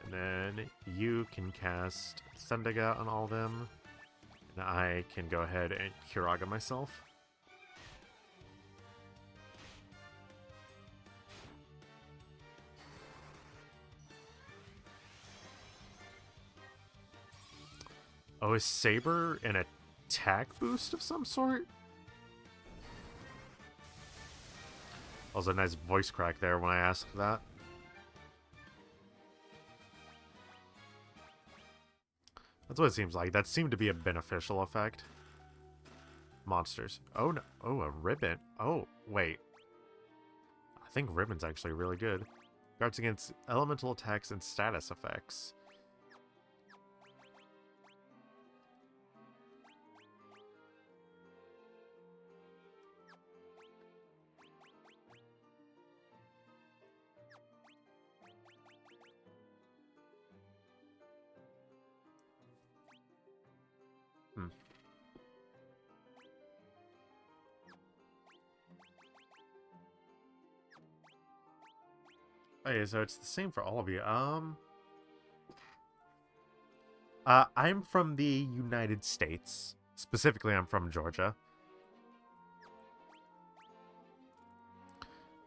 And then you can cast Thundaga on all of them. And I can go ahead and Kiraga myself. Oh, is Saber an attack boost of some sort? Also, a nice voice crack there when I asked that. That's what it seems like. That seemed to be a beneficial effect. Monsters. Oh, no. Oh, a ribbon. Oh, wait. I think ribbon's actually really good. Guards against elemental attacks and status effects. Okay, so it's the same for all of you. I'm from the United States. Specifically, I'm from Georgia.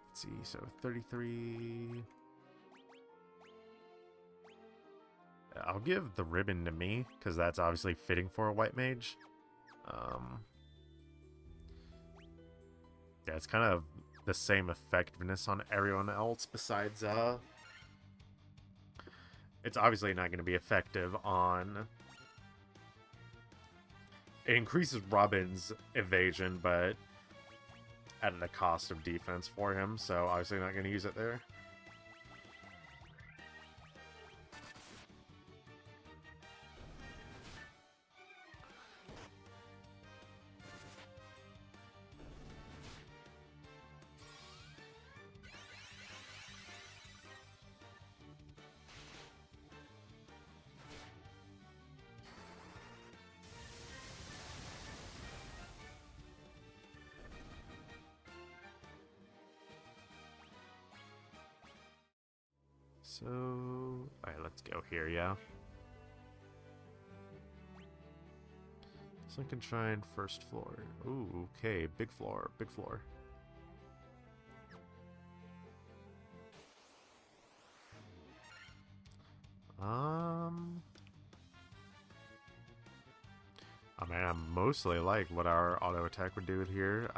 Let's see, so 33... I'll give the ribbon to me, because that's obviously fitting for a white mage. Yeah, it's kind of the same effectiveness on everyone else besides, it's obviously not going to be effective on... It increases Robin's evasion, but at a cost of defense for him, so obviously not going to use it there. So, alright, let's go here, yeah. Sunken Shrine, first floor. Ooh, okay, big floor, big floor. I mean, I mostly like what our auto attack would do here.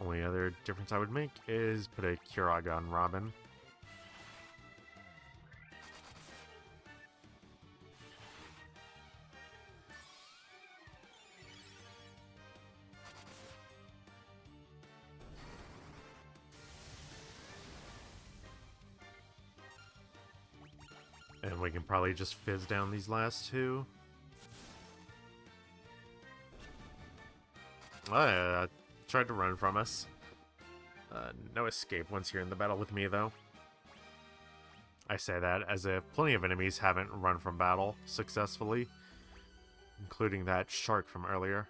Only other difference I would make is put a Curaga on Robin. And we can probably just fizz down these last two. Tried to run from us. No escape once you're in the battle with me, though. I say that as if plenty of enemies haven't run from battle successfully, including that shark from earlier.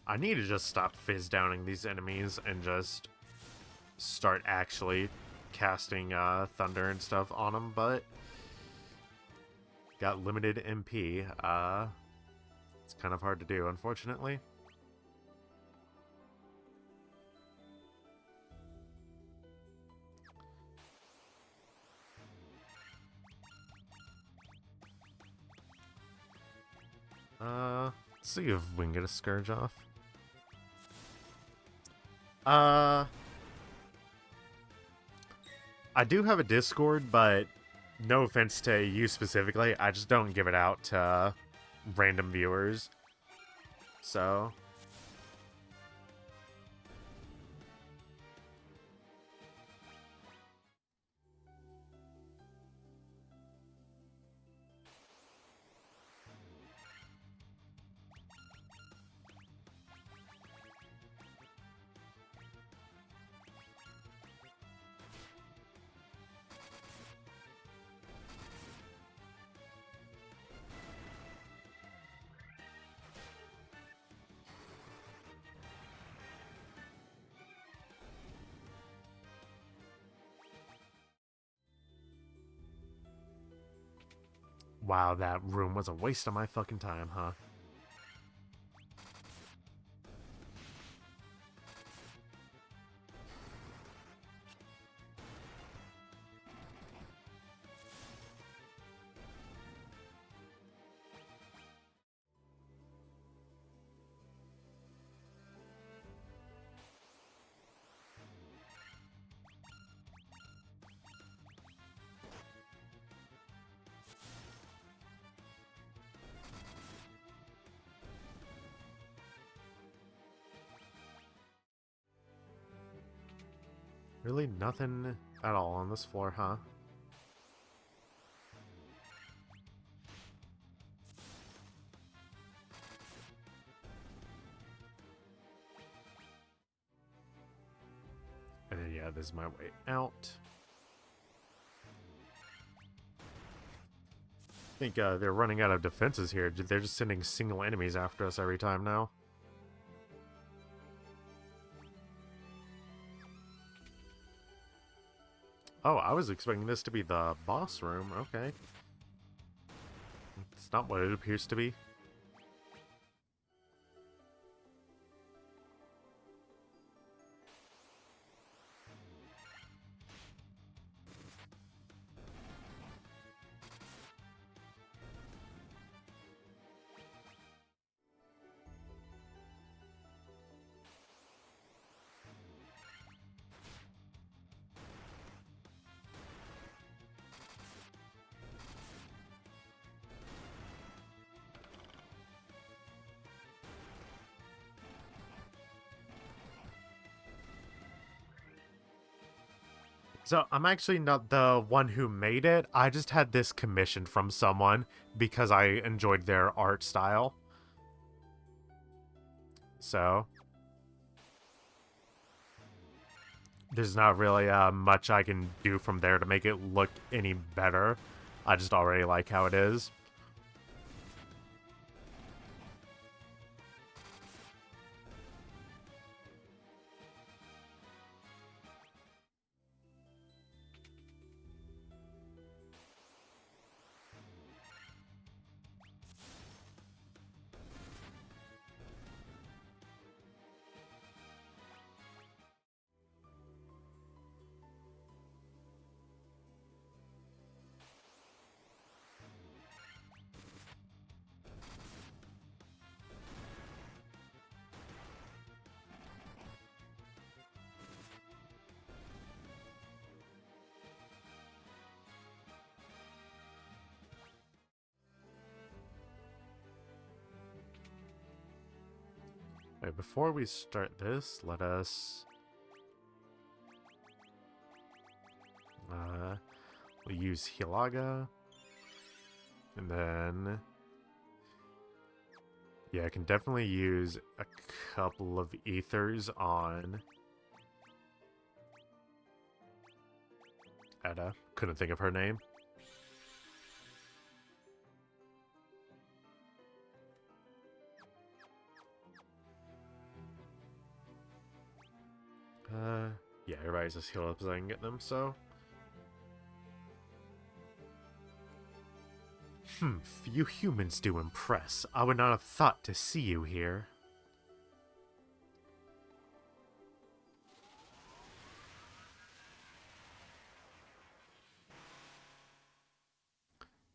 I need to just stop fizz downing these enemies and just start actually casting thunder and stuff on them, but got limited MP. It's kind of hard to do, unfortunately. Let's see if we can get a Scourge off. I do have a Discord, but no offense to you specifically, I just don't give it out to random viewers. So... Wow, that room was a waste of my fucking time, huh? Really nothing at all on this floor, huh? Yeah, this is my way out. I think they're running out of defenses here. They're just sending single enemies after us every time now. Oh, I was expecting this to be the boss room. Okay. It's not what it appears to be. So I'm actually not the one who made it. I just had this commissioned from someone because I enjoyed their art style. So there's not really much I can do from there to make it look any better. I just already like how it is. Wait, before we start this, let us... we'll use Hilaga. And then... yeah, I can definitely use a couple of ethers on... Edda. Couldn't think of her name. Yeah, everybody's just healed up as I can get them, so... you humans do impress. I would not have thought to see you here.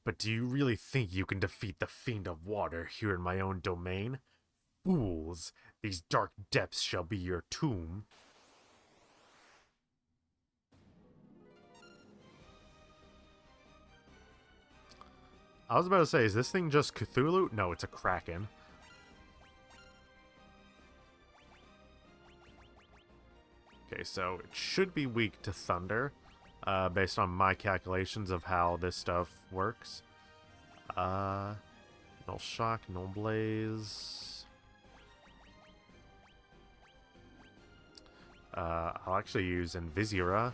But do you really think you can defeat the Fiend of Water here in my own domain? Fools! These dark depths shall be your tomb. I was about to say, is this thing just Cthulhu? No, it's a Kraken. Okay, so it should be weak to thunder, based on my calculations of how this stuff works. No shock, no blaze. I'll actually use Invisira.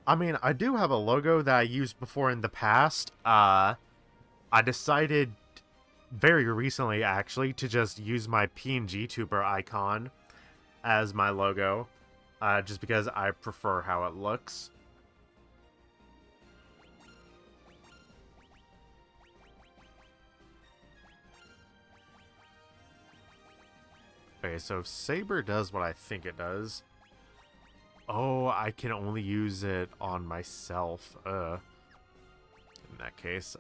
I mean, I do have a logo that I used before in the past. I decided very recently, actually, to just use my PNG tuber icon as my logo, just because I prefer how it looks. Okay, so if Saber does what I think it does... oh, I can only use it on myself. In that case,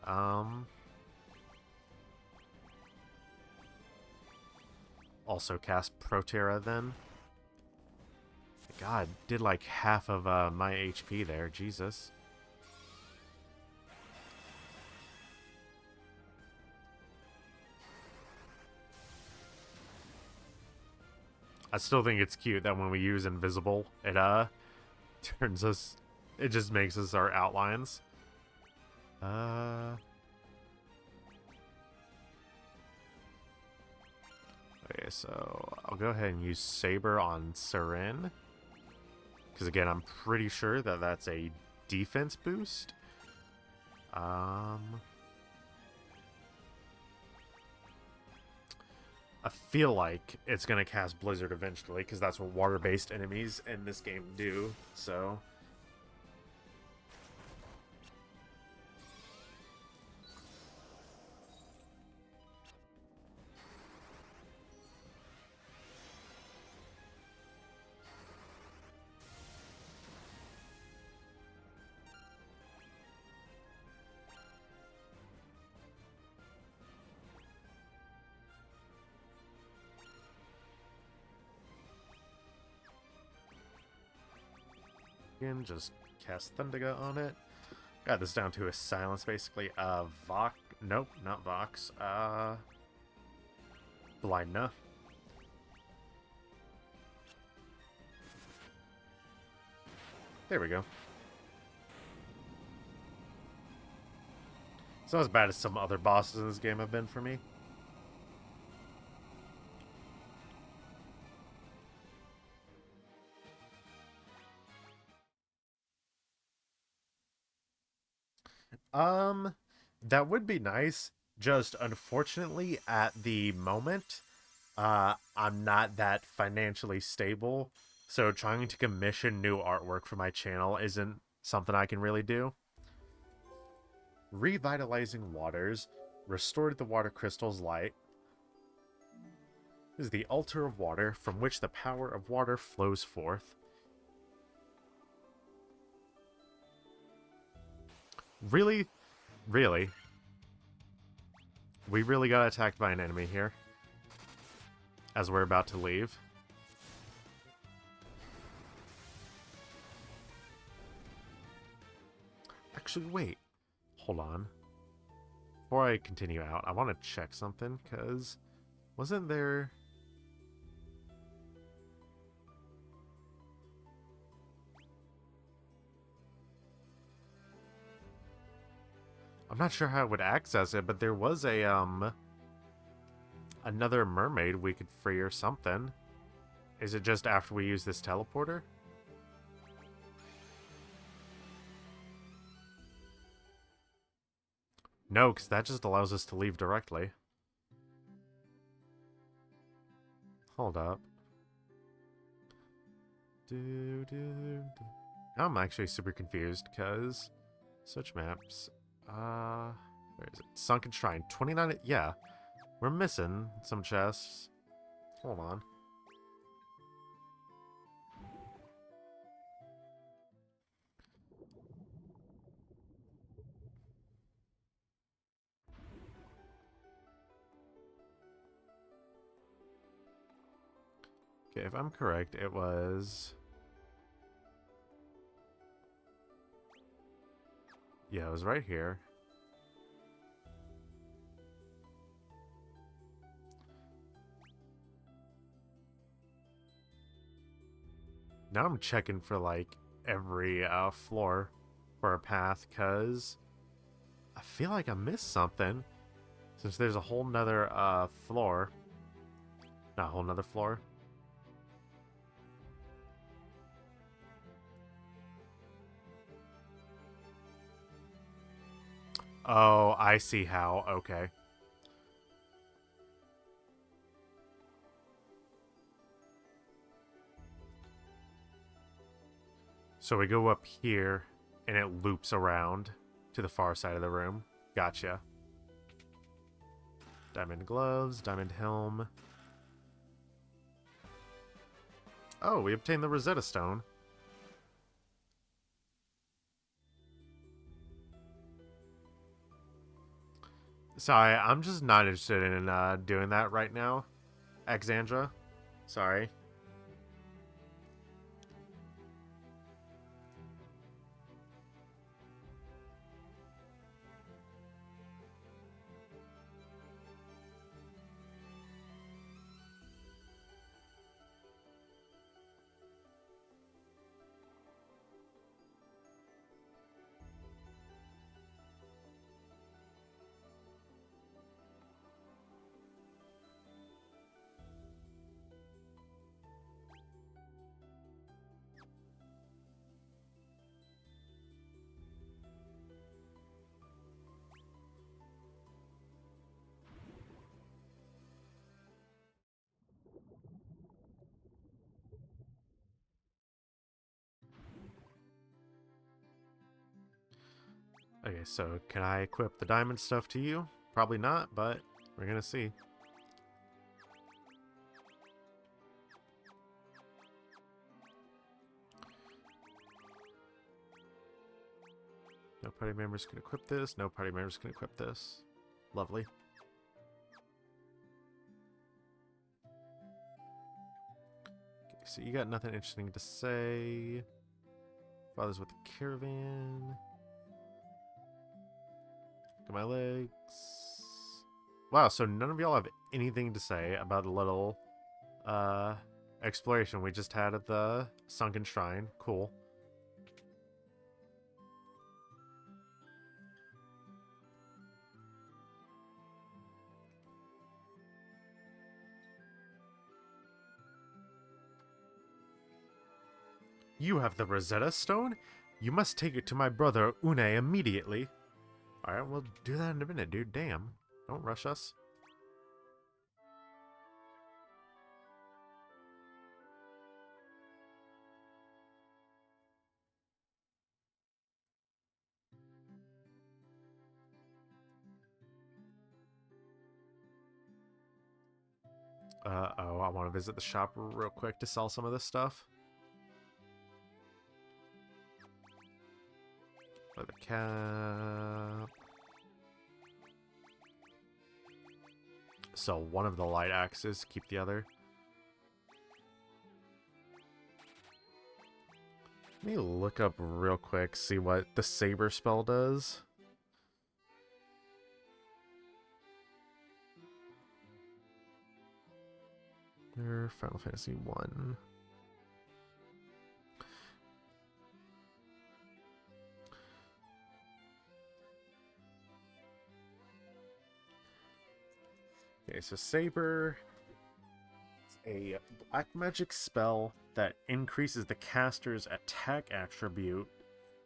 also cast Proterra then. God, did like half of my HP there. Jesus. I still think it's cute that when we use invisible, it turns us, it just makes us our outlines. Okay, so I'll go ahead and use Saber on Seren. Because again, I'm pretty sure that that's a defense boost. I feel like it's going to cast Blizzard eventually, because that's what water-based enemies in this game do, so... Again, just cast Thundaga on it. Got this down to a silence, basically. Vox... Nope, not Vox. Blindna. There we go. It's not as bad as some other bosses in this game have been for me. That would be nice. Just unfortunately, at the moment, I'm not that financially stable, so trying to commission new artwork for my channel isn't something I can really do. Revitalizing waters, restored the water crystal's light. This is the altar of water from which the power of water flows forth. Really? Really? We really got attacked by an enemy here. As we're about to leave. Actually, wait. Hold on. Before I continue out, I want to check something, because wasn't there... I'm not sure how I would access it, but there was a, another mermaid we could free or something. Is it just after we use this teleporter? No, because that just allows us to leave directly. Hold up. Now I'm actually super confused, because... Switch maps. Where is it? Sunken Shrine. 29... Yeah. We're missing some chests. Hold on. Okay, if I'm correct, it was... Yeah, it was right here. Now I'm checking for, like, every floor for a path, because I feel like I missed something. Since there's a whole nother floor. Not a whole nother floor. Oh, I see how. Okay. So we go up here, and it loops around to the far side of the room. Gotcha. Diamond gloves, diamond helm. Oh, we obtained the Rosetta Stone. Sorry, I'm just not interested in doing that right now, Exandra. Sorry. Okay, so can I equip the diamond stuff to you? Probably not, but we're gonna see. No party members can equip this. No party members can equip this. Lovely. Okay, so you got nothing interesting to say. Father's with the caravan. Look at my legs. Wow, so none of y'all have anything to say about the little exploration we just had at the sunken shrine. Cool. You have the Rosetta Stone? You must take it to my brother Une immediately. Alright, we'll do that in a minute, dude. Damn. Don't rush us. Oh, I want to visit the shop real quick to sell some of this stuff. Leather cap. So one of the light axes, keep the other. Let me look up real quick, see what the saber spell does. Final Fantasy 1. Okay, so saber. It's a black magic spell that increases the caster's attack attribute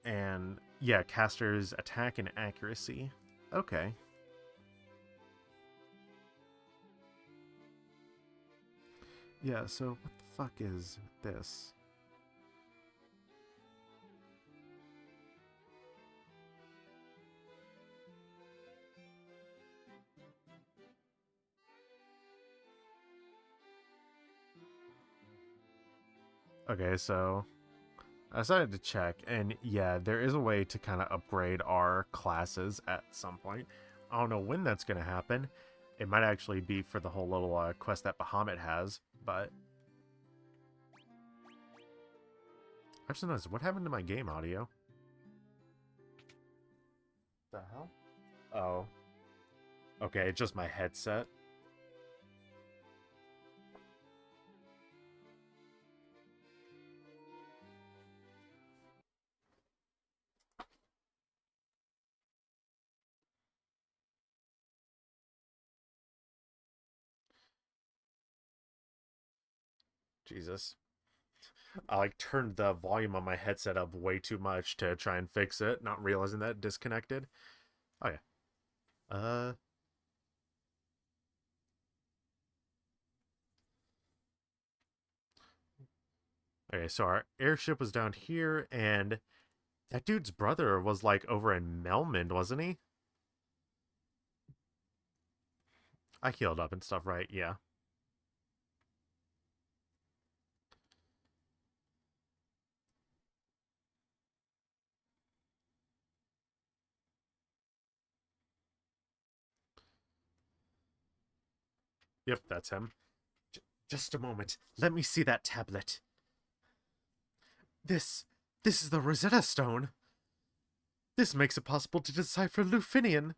and, yeah, caster's attack and accuracy. Okay. Yeah, so what the fuck is this? Okay, so I decided to check, and yeah, there is a way to kind of upgrade our classes at some point. I don't know when that's going to happen. It might actually be for the whole little quest that Bahamut has, but... Actually, no, what happened to my game audio? The hell? Oh. Okay, just my headset. Jesus. I like turned the volume on my headset up way too much to try and fix it, not realizing that it disconnected. Oh yeah. Okay, so our airship was down here, and that dude's brother was like over in Melmond, wasn't he? I healed up and stuff, right? Yeah. Yep, that's him. Just a moment. Let me see that tablet. This... This is the Rosetta Stone. This makes it possible to decipher Lufinian.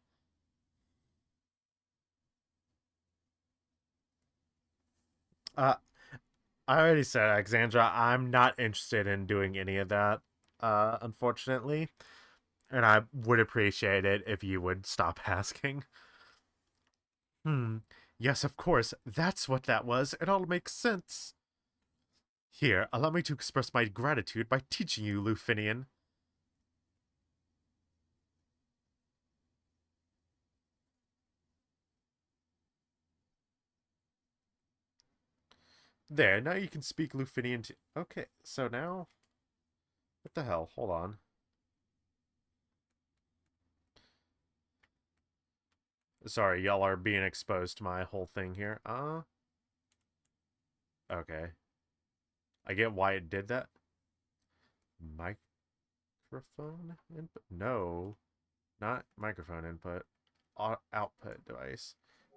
Uh, I already said, Alexandra, I'm not interested in doing any of that, unfortunately. And I would appreciate it if you would stop asking. Yes, of course. That's what that was. It all makes sense. Here, allow me to express my gratitude by teaching you, Lufinian. There, now you can speak Lufinian to... Okay, so now... What the hell? Hold on. Sorry, y'all are being exposed to my whole thing here. Okay. I get why it did that. Microphone input? No, not microphone input. Output device.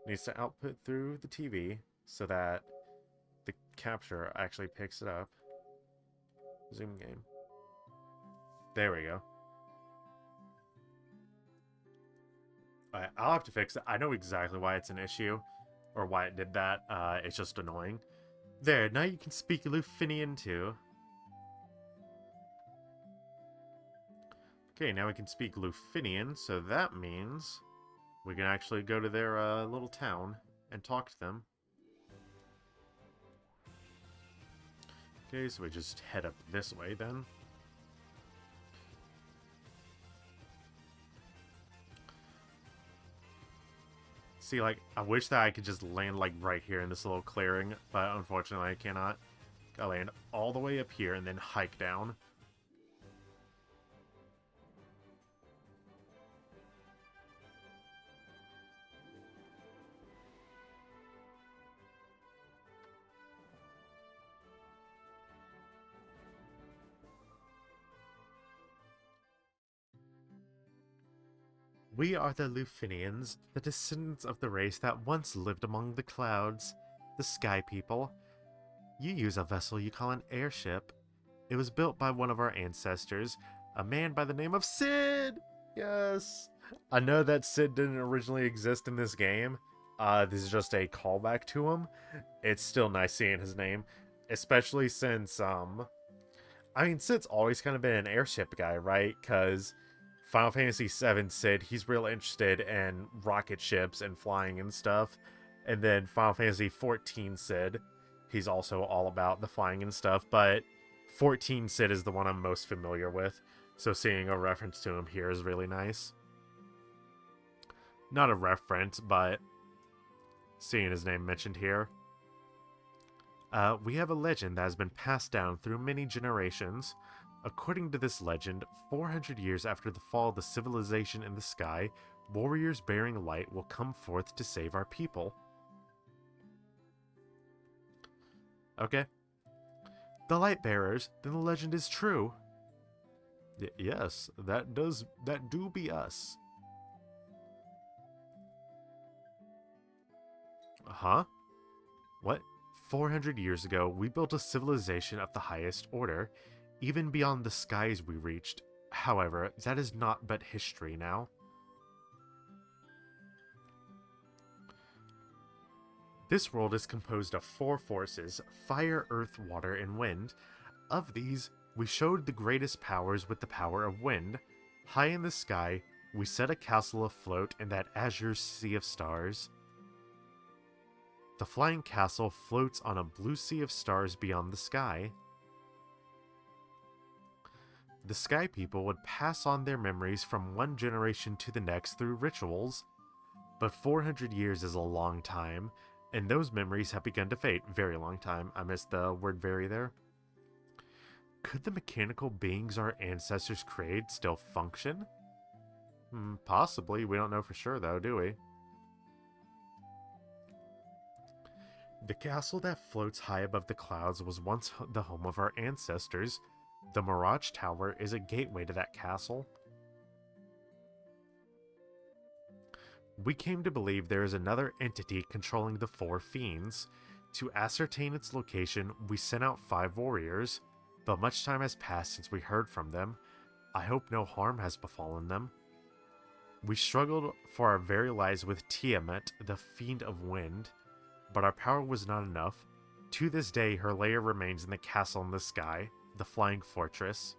Needs to output through the TV so that the capture actually picks it up. Zoom game. There we go. Alright, I'll have to fix it. I know exactly why it's an issue, or why it did that. It's just annoying. There, now you can speak Lufinian too. Okay, now we can speak Lufinian, so that means we can actually go to their little town and talk to them. Okay, so we just head up this way then. See, like, I wish that I could just land, like, right here in this little clearing, but unfortunately I cannot. Gotta land all the way up here and then hike down. We are the Lufinians, the descendants of the race that once lived among the clouds, the Sky People. You use a vessel you call an airship. It was built by one of our ancestors, a man by the name of Sid! Yes! I know that Sid didn't originally exist in this game. This is just a callback to him. It's still nice seeing his name, especially since, I mean, Sid's always kind of been an airship guy, right? Because Final Fantasy VII Sid, he's real interested in rocket ships and flying and stuff. And then Final Fantasy XIV Sid, he's also all about the flying and stuff. But 14 Sid is the one I'm most familiar with. So seeing a reference to him here is really nice. Not a reference, but seeing his name mentioned here. We have a legend that has been passed down through many generations. According to this legend, 400 years after the fall of the civilization in the sky, warriors bearing light will come forth to save our people. Okay. The light bearers, then the legend is true. Yes, that do be us. Huh? What? 400 years ago, we built a civilization of the highest order, even beyond the skies we reached. However, that is not but history now. This world is composed of 4 forces: fire, earth, water, and wind. Of these, we showed the greatest powers with the power of wind. High in the sky, we set a castle afloat in that azure sea of stars. The flying castle floats on a blue sea of stars beyond the sky. The Sky People would pass on their memories from one generation to the next through rituals. But 400 years is a long time, and those memories have begun to fade. Very long time. I missed the word very there. Could the mechanical beings our ancestors created still function? Possibly. We don't know for sure, though, do we? The castle that floats high above the clouds was once the home of our ancestors. The Mirage Tower is a gateway to that castle. We came to believe there is another entity controlling the 4 fiends. To ascertain its location, we sent out 5 warriors, but much time has passed since we heard from them. I hope no harm has befallen them. We struggled for our very lives with Tiamat, the Fiend of Wind, but our power was not enough. To this day, her lair remains in the castle in the sky, the Flying Fortress.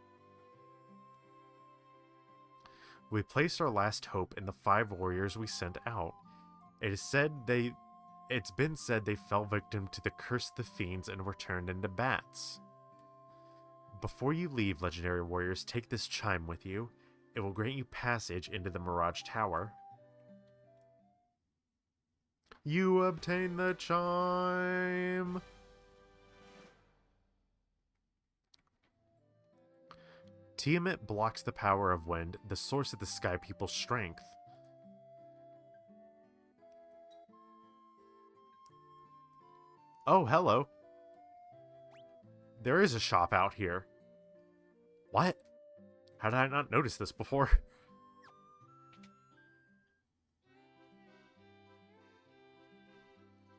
We placed our last hope in the 5 warriors we sent out. It's been said they fell victim to the curse of the fiends and were turned into bats. Before you leave, legendary warriors, take this chime with you. It will grant you passage into the Mirage Tower. You obtain the chime! Tiamat blocks the power of wind, the source of the Sky People's strength. Oh, hello. There is a shop out here. What? How did I not notice this before?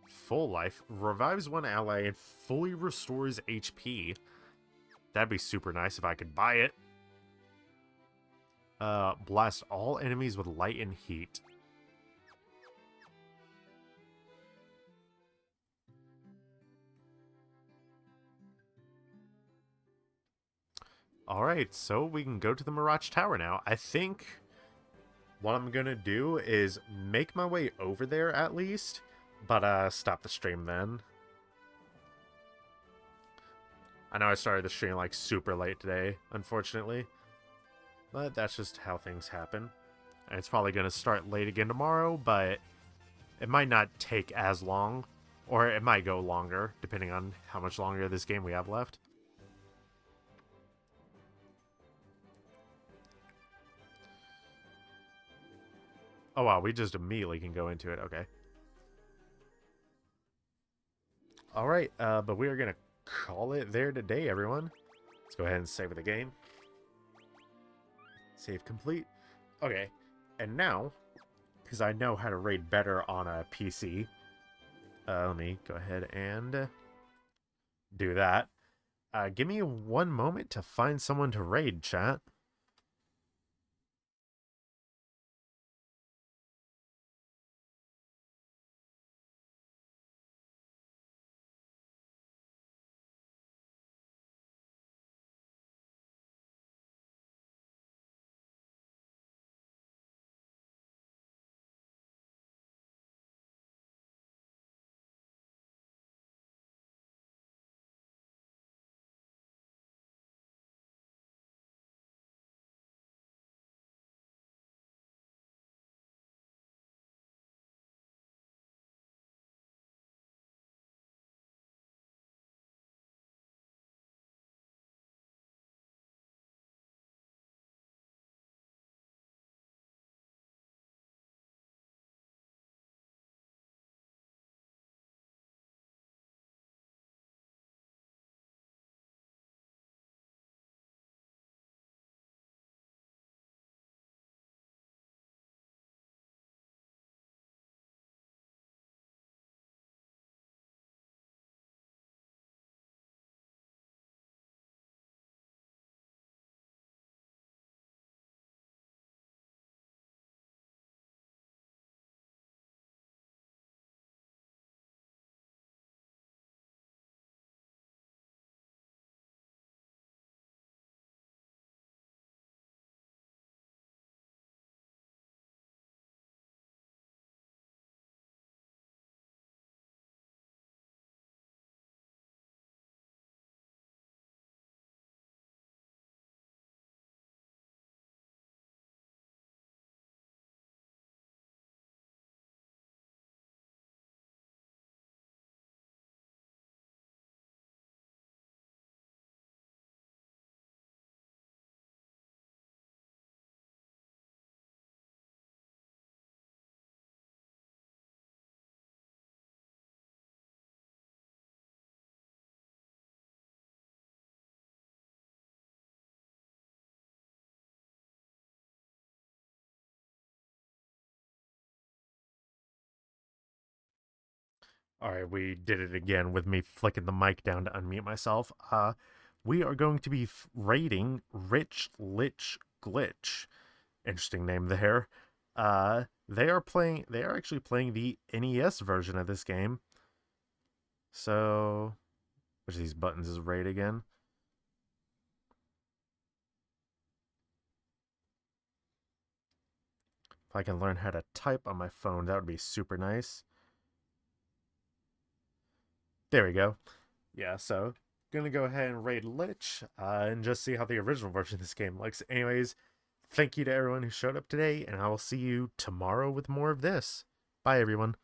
Full life revives one ally and fully restores HP. That'd be super nice if I could buy it. Blast all enemies with light and heat. Alright, so we can go to the Mirage Tower now. I think what I'm gonna do is make my way over there at least, but stop the stream then. I know I started the stream like super late today, unfortunately, but that's just how things happen. And it's probably gonna start late again tomorrow, but it might not take as long, or it might go longer, depending on how much longer this game we have left. Oh wow, we just immediately can go into it, okay. Alright, but we are gonna call it there today, everyone. Let's go ahead and save the game. Save complete. Okay, and now, because I know how to raid better on a PC, let me go ahead and do that. Give me one moment to find someone to raid, chat. Alright, we did it again with me flicking the mic down to unmute myself. We are going to be raiding Rich Lich Glitch. Interesting name there. They are actually playing the NES version of this game. So, which of these buttons is raid again? If I can learn how to type on my phone, that would be super nice. There we go. Yeah, so gonna go ahead and raid Lich and just see how the original version of this game looks. Anyways, thank you to everyone who showed up today, and I will see you tomorrow with more of this. Bye, everyone.